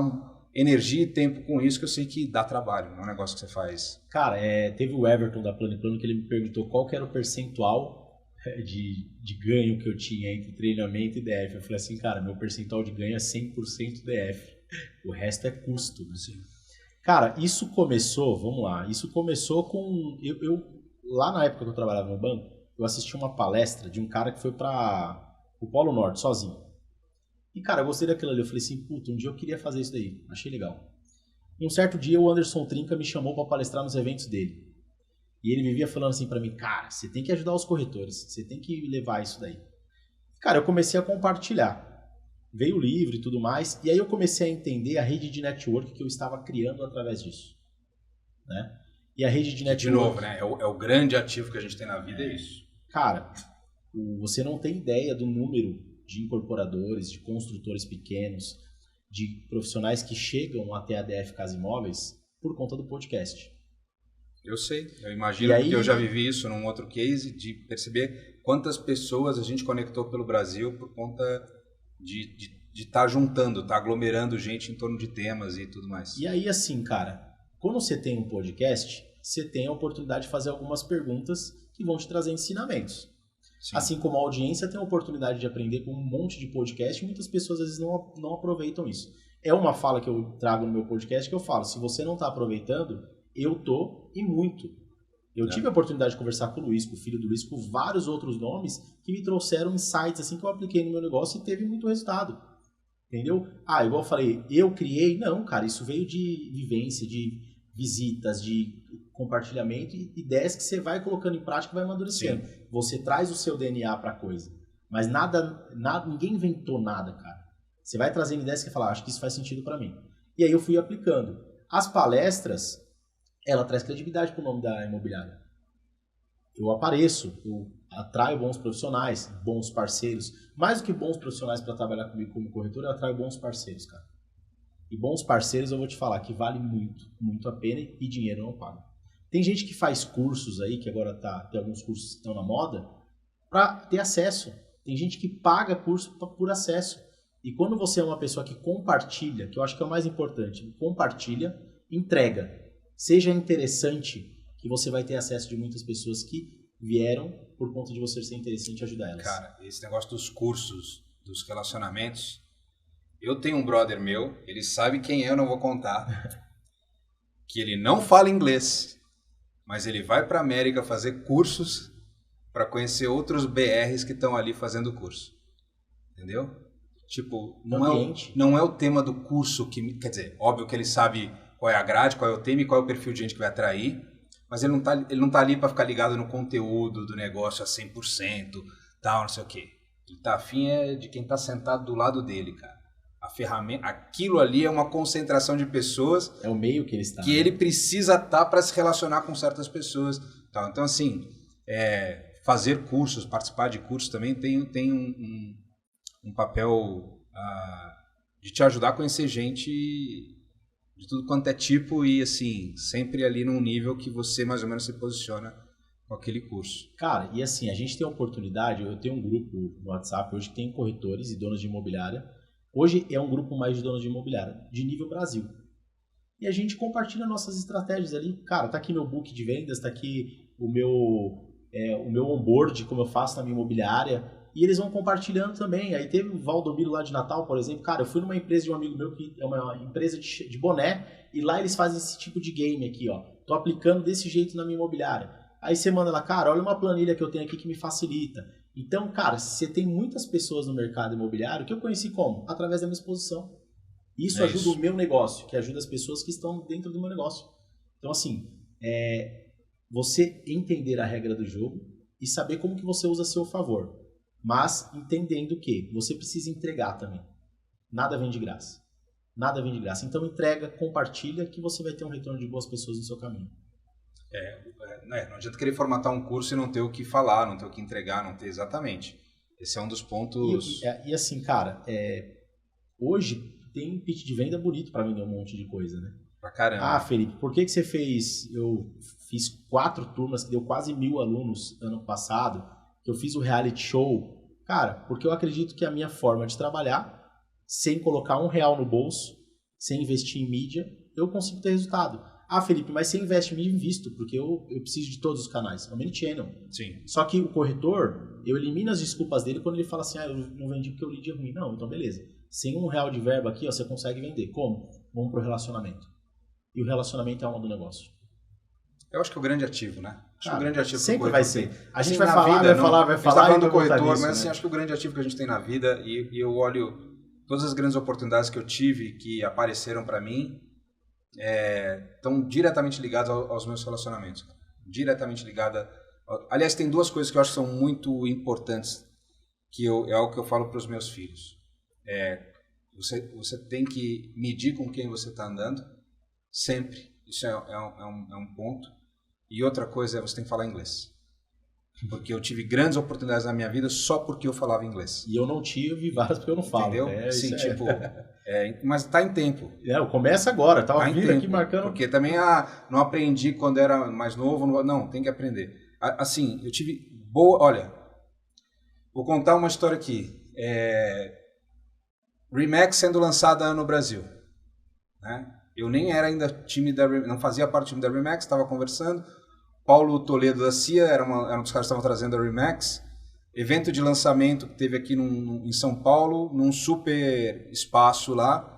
energia e tempo com isso, que eu sei que dá trabalho, não é um negócio que você faz. Cara, teve o Everton da Plano e Plano que ele me perguntou qual que era o percentual de ganho que eu tinha entre treinamento e DF. Eu falei assim, cara, meu percentual de ganho é 100% DF. O resto é custo. Assim. Cara, isso começou, vamos lá, com... lá na época que eu trabalhava no banco, eu assisti uma palestra de um cara que foi para o Polo Norte sozinho. E, cara, eu gostei daquilo ali. Eu falei assim, puta, um dia eu queria fazer isso daí. Achei legal. E um certo dia o Anderson Trinca me chamou para palestrar nos eventos dele. E ele vivia falando assim para mim, cara, você tem que ajudar os corretores. Você tem que levar isso daí. Cara, eu comecei a compartilhar. Veio o livro e tudo mais. E aí eu comecei a entender a rede de network que eu estava criando através disso. Né? E a rede de network... De novo, né? É o grande ativo que a gente tem na vida, é isso. Cara, você não tem ideia do número de incorporadores, de construtores pequenos, de profissionais que chegam até a DF Casa Imóveis por conta do podcast. Eu sei, eu imagino, porque eu já vivi isso num outro case, de perceber quantas pessoas a gente conectou pelo Brasil por conta de estar juntando, estar aglomerando gente em torno de temas e tudo mais. E aí, assim, cara, quando você tem um podcast, você tem a oportunidade de fazer algumas perguntas que vão te trazer ensinamentos. Sim. Assim como a audiência tem a oportunidade de aprender com um monte de podcast e muitas pessoas às vezes não aproveitam isso. É uma fala que eu trago no meu podcast que eu falo, se você não está aproveitando, eu tô e muito. Eu tive a oportunidade de conversar com o Luiz, com o filho do Luiz, com vários outros nomes que me trouxeram insights assim que eu apliquei no meu negócio e teve muito resultado. Entendeu? Igual eu falei, eu criei? Não, cara, isso veio de vivência, de visitas, de compartilhamento e ideias que você vai colocando em prática e vai amadurecendo. Sim. Você traz o seu DNA para a coisa. Mas ninguém inventou nada, cara. Você vai trazendo ideias que você fala, acho que isso faz sentido para mim. E aí eu fui aplicando. As palestras, ela traz credibilidade pro nome da imobiliária. eu apareço, eu atraio bons profissionais, bons parceiros. Mais do que bons profissionais para trabalhar comigo como corretor, eu atraio bons parceiros, cara. E bons parceiros eu vou te falar que vale muito, muito a pena e dinheiro não paga. Tem gente que faz cursos aí, que agora tem alguns cursos que estão na moda, para ter acesso. Tem gente que paga curso por acesso. E quando você é uma pessoa que compartilha, que eu acho que é o mais importante, compartilha, entrega. Seja interessante, que você vai ter acesso de muitas pessoas que vieram por conta de você ser interessante e ajudar elas. Cara, esse negócio dos cursos, dos relacionamentos, eu tenho um brother meu, ele sabe quem é, eu não vou contar, que ele não fala inglês, mas ele vai para a América fazer cursos para conhecer outros BRs que estão ali fazendo curso. Entendeu? Tipo, não é o tema do curso que... Quer dizer, óbvio que ele sabe qual é a grade, qual é o tema e qual é o perfil de gente que vai atrair, mas ele não tá ali para ficar ligado no conteúdo do negócio a 100%, tal, não sei o quê. Ele tá afim de quem tá sentado do lado dele, cara. A ferramenta, aquilo ali é uma concentração de pessoas. É o meio que ele está. Que ele precisa estar para se relacionar com certas pessoas. Tal. Então, assim, fazer cursos, participar de cursos também tem um papel de te ajudar a conhecer gente de tudo quanto é tipo e, assim, sempre ali num nível que você mais ou menos se posiciona com aquele curso. Cara, e assim, a gente tem a oportunidade, eu tenho um grupo no WhatsApp hoje que tem corretores e donos de imobiliária. Hoje é um grupo mais de donos de imobiliária, de nível Brasil. E a gente compartilha nossas estratégias ali. Cara, tá aqui meu book de vendas, tá aqui o meu onboard, como eu faço na minha imobiliária. E eles vão compartilhando também. Aí teve o Valdomiro lá de Natal, por exemplo. Cara, eu fui numa empresa de um amigo meu que é uma empresa de boné. E lá eles fazem esse tipo de game aqui, ó. Tô aplicando desse jeito na minha imobiliária. Aí você manda lá, cara, olha uma planilha que eu tenho aqui que me facilita. Então, cara, você tem muitas pessoas no mercado imobiliário que eu conheci como? Através da minha exposição. Isso ajuda o meu negócio, que ajuda as pessoas que estão dentro do meu negócio. Então, assim, você entender a regra do jogo e saber como que você usa a seu favor. Mas entendendo que você precisa entregar também. Nada vem de graça. Nada vem de graça. Então, entrega, compartilha, que você vai ter um retorno de boas pessoas no seu caminho. Não adianta querer formatar um curso e não ter o que falar, não ter o que entregar, não ter exatamente. Esse é um dos pontos... E assim, cara, hoje tem pitch de venda bonito para vender um monte de coisa, né? Pra caramba. Ah, Felipe, por que você fez... Eu fiz 4 turmas que deu quase 1.000 alunos ano passado, que eu fiz o reality show. Cara, porque eu acredito que a minha forma de trabalhar, sem colocar R$1 no bolso, sem investir em mídia, eu consigo ter resultado. Ah, Felipe, mas você investe em mim, invisto, porque eu preciso de todos os canais. É o Omnichannel. Sim. Só que o corretor, eu elimino as desculpas dele quando ele fala assim, eu não vendi porque o lead é ruim. Não, então beleza. Sem R$1 de verba aqui, ó, você consegue vender. Como? Vamos pro relacionamento. E o relacionamento é a alma do negócio. Eu acho que é o grande ativo, né? Acho que o grande ativo sempre vai ser. A gente vai falar, vida, vai falar. A gente tá falando do corretor, disso, mas assim, acho que o grande ativo que a gente tem na vida, e eu olho todas as grandes oportunidades que eu tive, que apareceram para mim, estão diretamente ligadas aos meus relacionamentos. Diretamente ligada. Aliás, tem 2 coisas que eu acho que são muito importantes, que é algo que eu falo para os meus filhos. Você tem que medir com quem você está andando, sempre. Isso é um ponto. E outra coisa você tem que falar inglês. Porque eu tive grandes oportunidades na minha vida só porque eu falava inglês. E eu não tive várias porque eu não falo. Entendeu? Sim, tipo... mas tá em tempo. Começa agora. Tava vindo aqui marcando... Porque também, não aprendi quando era mais novo. Não, tem que aprender. Assim, eu tive boa... Olha, vou contar uma história aqui. Remax sendo lançada no Brasil. Né? Eu nem era ainda time da Remax, não fazia parte do time da Remax, estava conversando. Paulo Toledo da CIA era um dos caras que estavam trazendo a Remax. Evento de lançamento que teve aqui em São Paulo, num super espaço lá.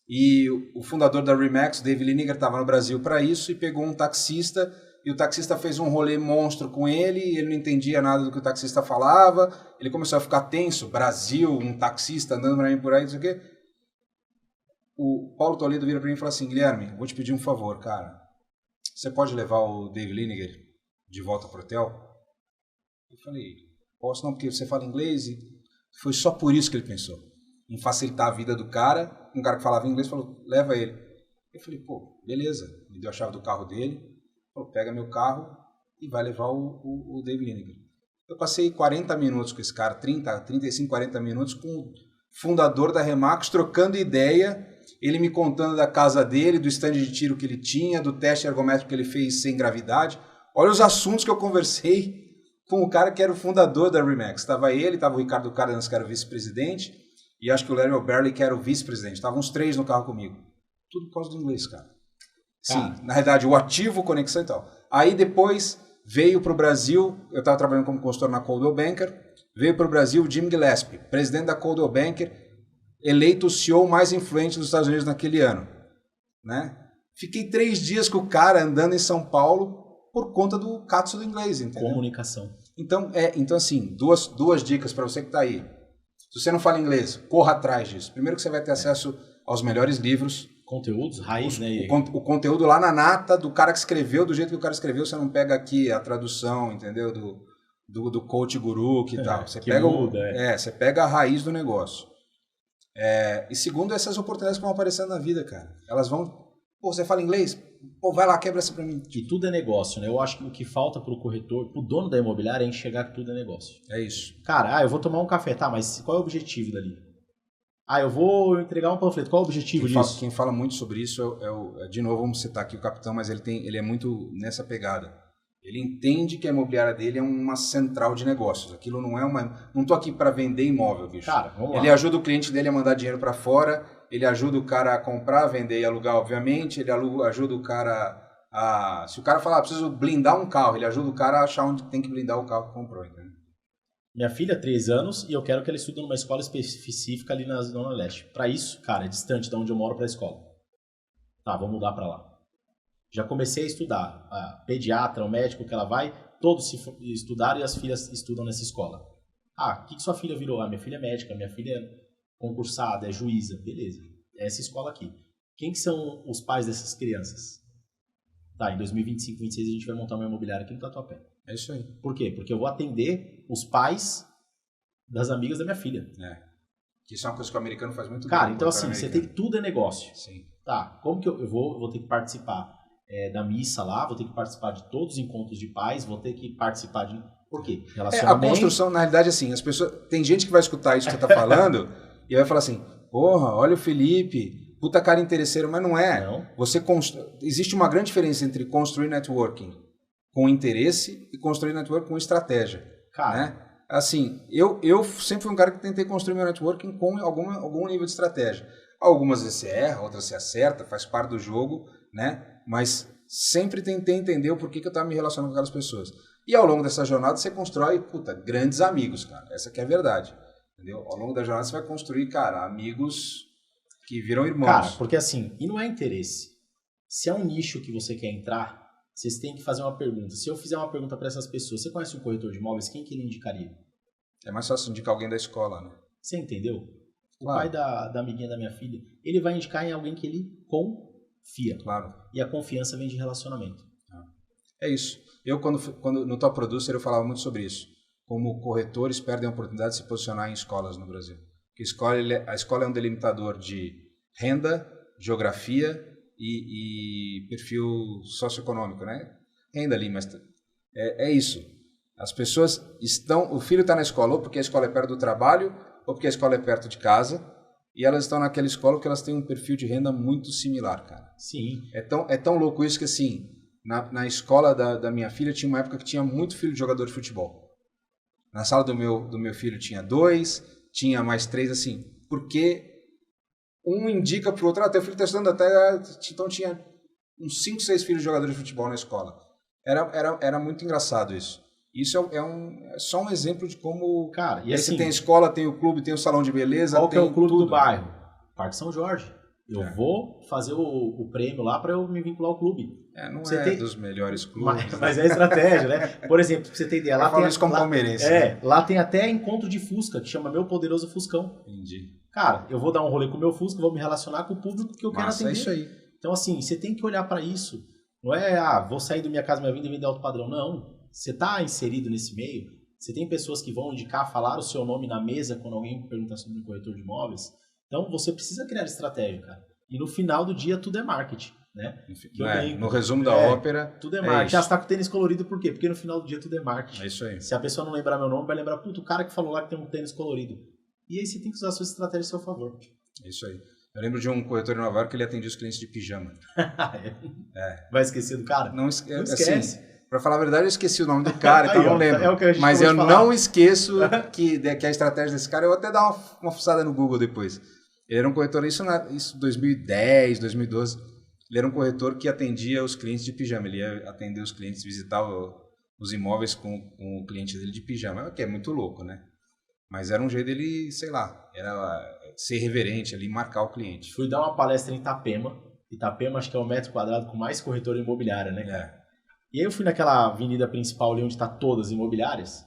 E o fundador da Remax, David Liniger, estava no Brasil para isso e pegou um taxista. E o taxista fez um rolê monstro com ele, e ele não entendia nada do que o taxista falava. Ele começou a ficar tenso. Brasil, um taxista andando para mim por aí, não sei o quê. O Paulo Toledo vira para mim e fala assim: Guilherme, vou te pedir um favor, cara. Você pode levar o David Liniger de volta pro hotel? Eu falei, posso não, porque você fala inglês. E foi só por isso que ele pensou. Em facilitar a vida do cara. Um cara que falava inglês falou, leva ele. Eu falei, pô, beleza. Me deu a chave do carro dele. Falou, pega meu carro, e vai levar o David Lineker. Eu passei 40 minutos com esse cara, 35, 40 minutos com o fundador da Remax, trocando ideia, ele me contando da casa dele, do stand de tiro que ele tinha, do teste ergométrico que ele fez sem gravidade. Olha os assuntos que eu conversei com o cara que era o fundador da Remax. Estava ele, estava o Ricardo Cardenas, que era o vice-presidente, e acho que o Larry O'Barley, que era o vice-presidente. Estavam os 3 no carro comigo. Tudo por causa do inglês, cara. Sim, na realidade, o ativo, conexão e tal. Aí depois veio para o Brasil, eu estava trabalhando como consultor na Coldwell Banker, veio para o Brasil o Jim Gillespie, presidente da Coldwell Banker, eleito o CEO mais influente dos Estados Unidos naquele ano. Né? Fiquei 3 dias com o cara andando em São Paulo por conta do katsu do inglês. Entendeu? Comunicação. Então assim, duas dicas para você que está aí. Se você não fala inglês, corra atrás disso. Primeiro que você vai ter acesso aos melhores livros. Conteúdos, raiz, né? O conteúdo lá na nata do cara que escreveu, do jeito que o cara escreveu, você não pega aqui a tradução, entendeu? Do coach guru que tal. Você que pega muda, você pega a raiz do negócio. E segundo, essas oportunidades que vão aparecendo na vida, cara. Elas vão... Pô, você fala inglês? Pô, vai lá, quebra essa pra mim. Que tudo é negócio, né? Eu acho que o que falta pro corretor, pro dono da imobiliária, é enxergar que tudo é negócio. É isso. Cara, eu vou tomar um café, tá, mas qual é o objetivo dali? Eu vou entregar um panfleto, qual é o objetivo disso? Quem fala muito sobre isso de novo, vamos citar aqui o capitão, mas ele é muito nessa pegada. Ele entende que a imobiliária dele é uma central de negócios. Aquilo não é uma... Não tô aqui para vender imóvel, bicho. Cara, vamos lá. Ele ajuda o cliente dele a mandar dinheiro para fora, ele ajuda o cara a comprar, vender e alugar, obviamente, ele ajuda o cara a... Se o cara falar, preciso blindar um carro, ele ajuda o cara a achar onde tem que blindar o carro que comprou, entendeu? Minha filha, 3 anos, e eu quero que ela estude numa escola específica ali na Zona Leste. Para isso, cara, é distante de onde eu moro para a escola. Tá, vou mudar para lá. Já comecei a estudar. A pediatra, o médico que ela vai, todos estudaram e as filhas estudam nessa escola. O que sua filha virou? Minha filha é médica, minha filha é concursada, é juíza. Beleza, é essa escola aqui. Quem que são os pais dessas crianças? Tá, em 2025, 2026 a gente vai montar uma imobiliária aqui no Tatuapé. É isso aí. Por quê? Porque eu vou atender os pais das amigas da minha filha. Que isso é uma coisa que o americano faz muito bem. Cara, então assim, você tem tudo é negócio. Sim. Tá, como que eu vou ter que participar da missa lá, vou ter que participar de todos os encontros de pais, vou ter que participar de... Por quê? A construção, na realidade, assim, as pessoas... Tem gente que vai escutar isso que você tá falando e vai falar assim, porra, olha o Felipe, puta cara interesseiro, mas não é. Não. Existe uma grande diferença entre construir networking com interesse e construir networking com estratégia. Cara... Né? Assim, eu sempre fui um cara que tentei construir meu networking com algum nível de estratégia. Algumas vezes você erra, outras você acerta, faz parte do jogo, né? Mas sempre tentei entender o porquê que eu estava me relacionando com aquelas pessoas. E ao longo dessa jornada você constrói, grandes amigos, cara. Essa que é a verdade, entendeu? Ao longo da jornada você vai construir, cara, amigos que viram irmãos. Cara, porque assim, e não é interesse. Se é um nicho que você quer entrar, vocês têm que fazer uma pergunta. Se eu fizer uma pergunta para essas pessoas, você conhece um corretor de imóveis, quem que ele indicaria? É mais fácil indicar alguém da escola, né? Você entendeu? O Claro. pai da amiguinha da minha filha, ele vai indicar em alguém que ele confia. Claro. E a confiança vem de relacionamento. É isso. Eu, quando no Top Producer, eu falava muito sobre isso. Como corretores perdem a oportunidade de se posicionar em escolas no Brasil. Porque a escola é um delimitador de renda, geografia e perfil socioeconômico, né? Renda ali, mas é isso. As pessoas o filho está na escola ou porque a escola é perto do trabalho ou porque a escola é perto de casa e elas estão naquela escola porque elas têm um perfil de renda muito similar, cara. Sim. É tão louco isso que assim, na escola da minha filha tinha uma época que tinha muito filho de jogador de futebol. Na sala do meu filho tinha 2, tinha mais 3, assim, porque um indica pro outro, teu filho está estudando então tinha uns 5, 6 filhos de jogadores de futebol na escola. Era muito engraçado isso. Isso é só um exemplo de como... Cara, e assim... Você tem a escola, tem o clube, tem o salão de beleza, qual que é o clube tudo. do bairro? Parque São Jorge. Eu vou fazer o prêmio lá para eu me vincular ao clube. Não dos melhores clubes. Mas é estratégia, né? Por exemplo, pra você ter ideia, lá tem... isso como palmeirense. Lá tem até encontro de Fusca, que chama Meu Poderoso Fuscão. Entendi. Cara, eu vou dar um rolê com o meu Fusca, vou me relacionar com o público que eu quero atender. É isso aí. Então, assim, você tem que olhar para isso. Não é, vou sair da minha casa, minha vida e vender alto padrão. Não. Você tá inserido nesse meio, você tem pessoas que vão indicar, falar o seu nome na mesa quando alguém perguntar sobre um corretor de imóveis. Então, você precisa criar estratégia, cara. E no final do dia, tudo é marketing. né? No resumo da ópera... Tudo é marketing. Você tá com tênis colorido por quê? Porque no final do dia tudo é marketing. É isso aí. Se a pessoa não lembrar meu nome, vai lembrar, puto, o cara que falou lá que tem um tênis colorido. E aí você tem que usar a sua estratégia a seu favor. É isso aí. Eu lembro de um corretor em Nova York que ele atendia os clientes de pijama. Vai esquecer do cara? Não esquece. Assim, pra falar a verdade, eu esqueci o nome do cara, então não lembro. Mas eu falar. não esqueço que a estratégia desse cara, eu vou até dar uma fuçada no Google depois. Ele era um corretor, isso 2010, 2012, ele era um corretor que atendia os clientes de pijama. Ele ia atender os clientes, visitar os imóveis com o cliente dele de pijama, que é muito louco, né? Mas era um jeito dele, sei lá, era ser reverente ali, marcar o cliente. Fui dar uma palestra em Itapema. Itapema acho que é o metro quadrado com mais corretora imobiliária, né, cara? E aí eu fui naquela avenida principal ali onde tá todas as imobiliárias.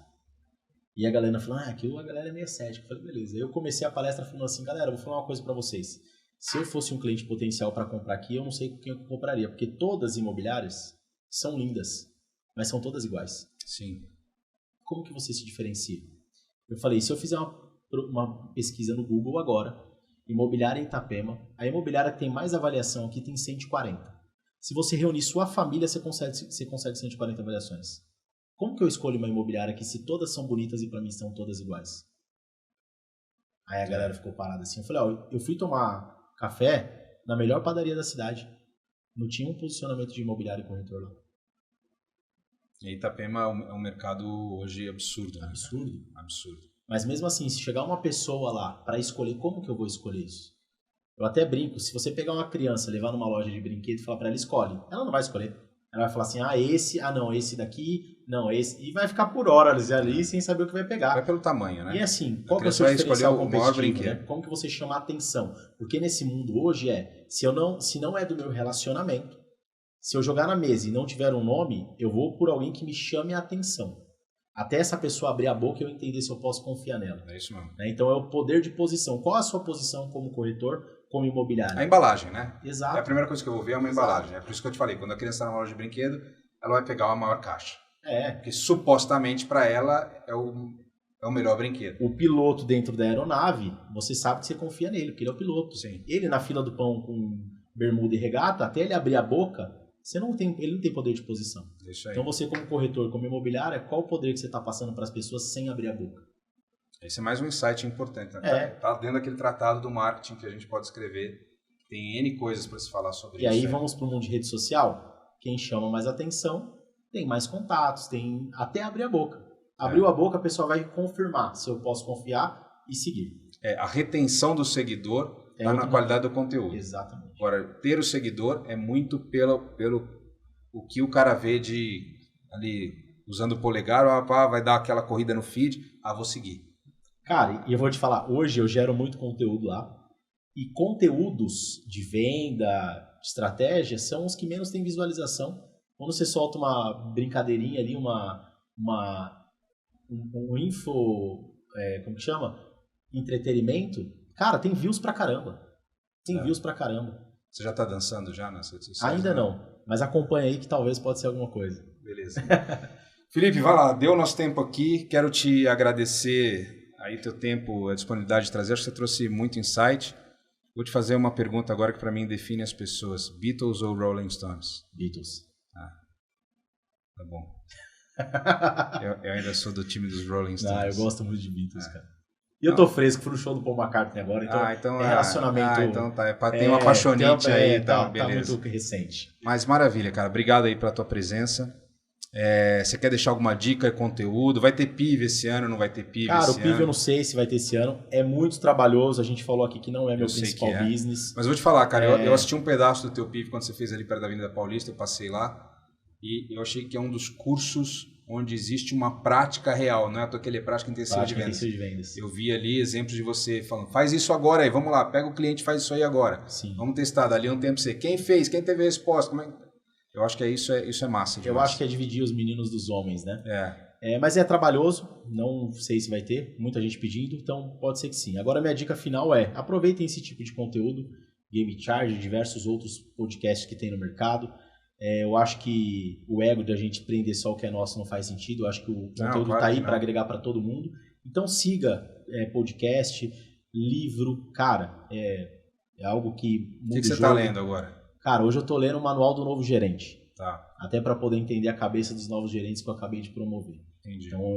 E a galera falou, aqui a galera é meio cética. Eu falei, beleza. Aí eu comecei a palestra falando assim, galera, eu vou falar uma coisa pra vocês. Se eu fosse um cliente potencial para comprar aqui, eu não sei com quem eu compraria. Porque todas as imobiliárias são lindas, mas são todas iguais. Sim. Como que você se diferencia? Eu falei, se eu fizer uma pesquisa no Google agora, imobiliária em Itapema, a imobiliária que tem mais avaliação aqui tem 140. Se você reunir sua família, você consegue 140 avaliações. Como que eu escolho uma imobiliária que se todas são bonitas e para mim são todas iguais? Aí a galera ficou parada assim. Eu falei, eu fui tomar café na melhor padaria da cidade. Não tinha um posicionamento de imobiliário e corretor lá. E Itapema é um mercado hoje absurdo. Né? Absurdo. Mas mesmo assim, se chegar uma pessoa lá para escolher, como que eu vou escolher isso? Eu até brinco, se você pegar uma criança, levar numa loja de brinquedo e falar para ela, escolhe. Ela não vai escolher. Ela vai falar assim, esse daqui, não, esse. E vai ficar por horas ali sem saber o que vai pegar. Vai pelo tamanho, né? E assim, qual que é o seu diferencial competitivo, né? Como que você chama a atenção? Porque nesse mundo hoje se não é do meu relacionamento, se eu jogar na mesa e não tiver um nome, eu vou por alguém que me chame a atenção. Até essa pessoa abrir a boca e eu entender se eu posso confiar nela. É isso mesmo. Então é o poder de posição. Qual a sua posição como corretor, como imobiliário? A embalagem, né? Exato. A primeira coisa que eu vou ver é uma embalagem. É por isso que eu te falei, quando a criança está na loja de brinquedo, ela vai pegar uma maior caixa. Porque supostamente para ela é o melhor brinquedo. O piloto dentro da aeronave, você sabe que você confia nele, porque ele é o piloto. Sim. Ele na fila do pão com bermuda e regata, até ele abrir a boca, ele não tem poder de posição. Isso aí. Então você como corretor, como imobiliária, qual o poder que você está passando para as pessoas sem abrir a boca? Esse é mais um insight importante. Né? Tá dentro daquele tratado do marketing que a gente pode escrever. Tem N coisas para se falar sobre isso. E aí né? vamos para o mundo de rede social. Quem chama mais atenção tem mais contatos, tem até abrir a boca. Abriu a boca, a pessoa vai confirmar se eu posso confiar e seguir. A retenção do seguidor está na qualidade do conteúdo. Exatamente. Agora, ter o seguidor é muito pelo o que o cara vê de ali usando o polegar, vai dar aquela corrida no feed, vou seguir. Cara, e eu vou te falar, hoje eu gero muito conteúdo lá, e conteúdos de venda, de estratégia, são os que menos têm visualização. Quando você solta uma brincadeirinha ali, um info, como que chama? Entretenimento, cara, tem views pra caramba. Views pra caramba. Você já tá dançando já nas redes sociais? Ainda não, mas acompanha aí que talvez pode ser alguma coisa. Beleza. Felipe, vai lá, deu nosso tempo aqui, quero te agradecer aí teu tempo, a disponibilidade de trazer, acho que você trouxe muito insight. Vou te fazer uma pergunta agora que para mim define as pessoas, Beatles ou Rolling Stones? Beatles. Tá bom. eu ainda sou do time dos Rolling Stones. Eu gosto muito de Beatles, cara. E eu tô fresco, fui no show do Paul McCartney agora, então relacionamento... então tá, tem uma apaixonite aí e tal, beleza. Tá muito recente. Mas maravilha, cara, obrigado aí pela tua presença. Você quer deixar alguma dica, conteúdo? Vai ter PIV esse ano, não vai ter PIV esse ano? Cara, o PIV eu não sei se vai ter esse ano. É muito trabalhoso, a gente falou aqui que não é meu principal business. Mas vou te falar, cara, eu assisti um pedaço do teu PIV quando você fez ali perto da Avenida Paulista, eu passei lá, e eu achei que é um dos cursos onde existe uma prática real, não é aquele prática intensiva de vendas. Eu vi ali exemplos de você falando, faz isso agora aí, vamos lá, pega o cliente, faz isso aí agora. Sim. Vamos testar, dali um tempo você. Quem fez? Quem teve a resposta? Eu acho que isso é massa. Eu acho que é dividir os meninos dos homens, né? Mas é trabalhoso, não sei se vai ter, muita gente pedindo, então pode ser que sim. Agora minha dica final aproveitem esse tipo de conteúdo, Game Charge, diversos outros podcasts que tem no mercado. Eu acho que o ego de a gente prender só o que é nosso não faz sentido, eu acho que o conteúdo está aí para agregar para todo mundo. Então siga podcast, livro, cara, é algo que muda o jogo. O que você está lendo agora? Cara, hoje eu tô lendo o Manual do Novo Gerente. Tá. Até para poder entender a cabeça dos novos gerentes que eu acabei de promover. Entendi. Então,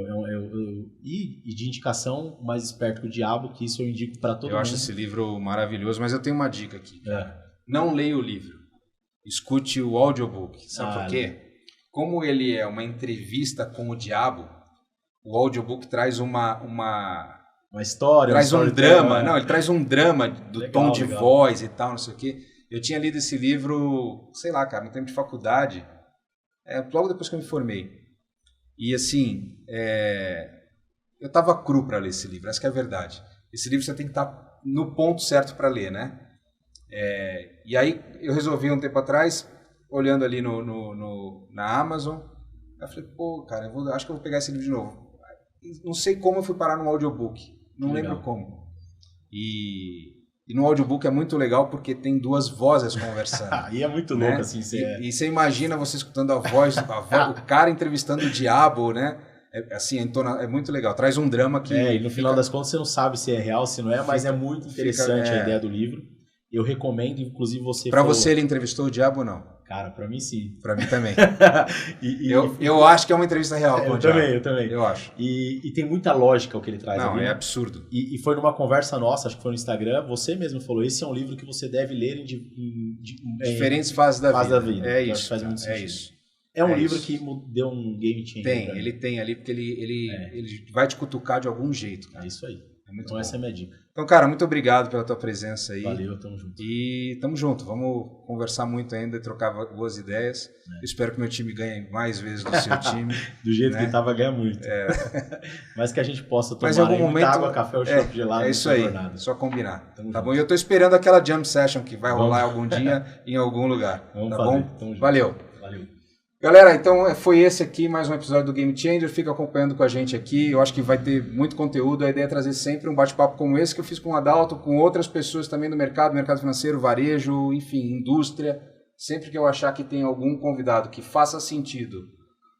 e de indicação, Mais Esperto que o Diabo, que isso eu indico para todo mundo. Eu acho esse livro maravilhoso, mas eu tenho uma dica aqui. Não leia o livro. Escute o audiobook. Sabe por quê? Como ele é uma entrevista com o diabo, o audiobook traz uma história. Traz um drama. Não, ele traz um drama do legal, tom de voz e tal, não sei o quê. Eu tinha lido esse livro, sei lá, cara, no tempo de faculdade, logo depois que eu me formei. E assim, eu tava cru para ler esse livro, essa que é a verdade. Esse livro você tem que estar no ponto certo para ler, né? E aí eu resolvi um tempo atrás, olhando ali na Amazon, eu falei, pô, cara, acho que eu vou pegar esse livro de novo. Não sei como eu fui parar no audiobook, não lembro como. E no audiobook é muito legal porque tem duas vozes conversando. E é muito louco, assim. E você imagina você escutando a voz o cara entrevistando o diabo, né? É muito legal. Traz um drama que... E no final das contas você não sabe se é real, se não é, mas é muito interessante a ideia do livro. Eu recomendo, inclusive você... Pra você ele entrevistou o diabo ou não? Cara, pra mim sim. Pra mim também. Eu acho que é uma entrevista real com o diabo. Eu também. Eu acho. E tem muita lógica o que ele traz ali. Não, é absurdo. E foi numa conversa nossa, acho que foi no Instagram, você mesmo falou, esse é um livro que você deve ler em diferentes fases da vida. É isso. Faz muito sentido. É isso. É um livro que deu um game changer. Ele tem ali, porque ele vai te cutucar de algum jeito. Cara. É isso aí. Então essa é a minha dica. Então, cara, muito obrigado pela tua presença aí. Valeu, tamo junto. E tamo junto. Vamos conversar muito ainda e trocar boas ideias. Espero que meu time ganhe mais vezes do seu time. Do jeito que tava, ganha muito. Mas que a gente possa tomar muita água, café ou chopp gelado. É isso aí, só combinar. Tá bom? E eu tô esperando aquela jam session que vai rolar algum dia em algum lugar. Tá bom? Valeu. Galera, então foi esse aqui, mais um episódio do Game Changer. Fica acompanhando com a gente aqui. Eu acho que vai ter muito conteúdo. A ideia é trazer sempre um bate-papo como esse que eu fiz com o Adalto, com outras pessoas também do mercado financeiro, varejo, enfim, indústria. Sempre que eu achar que tem algum convidado que faça sentido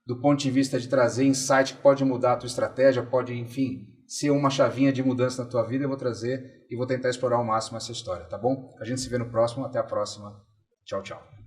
do ponto de vista de trazer insight que pode mudar a tua estratégia, pode, enfim, ser uma chavinha de mudança na tua vida, eu vou trazer e vou tentar explorar ao máximo essa história, tá bom? A gente se vê no próximo. Até a próxima. Tchau, tchau.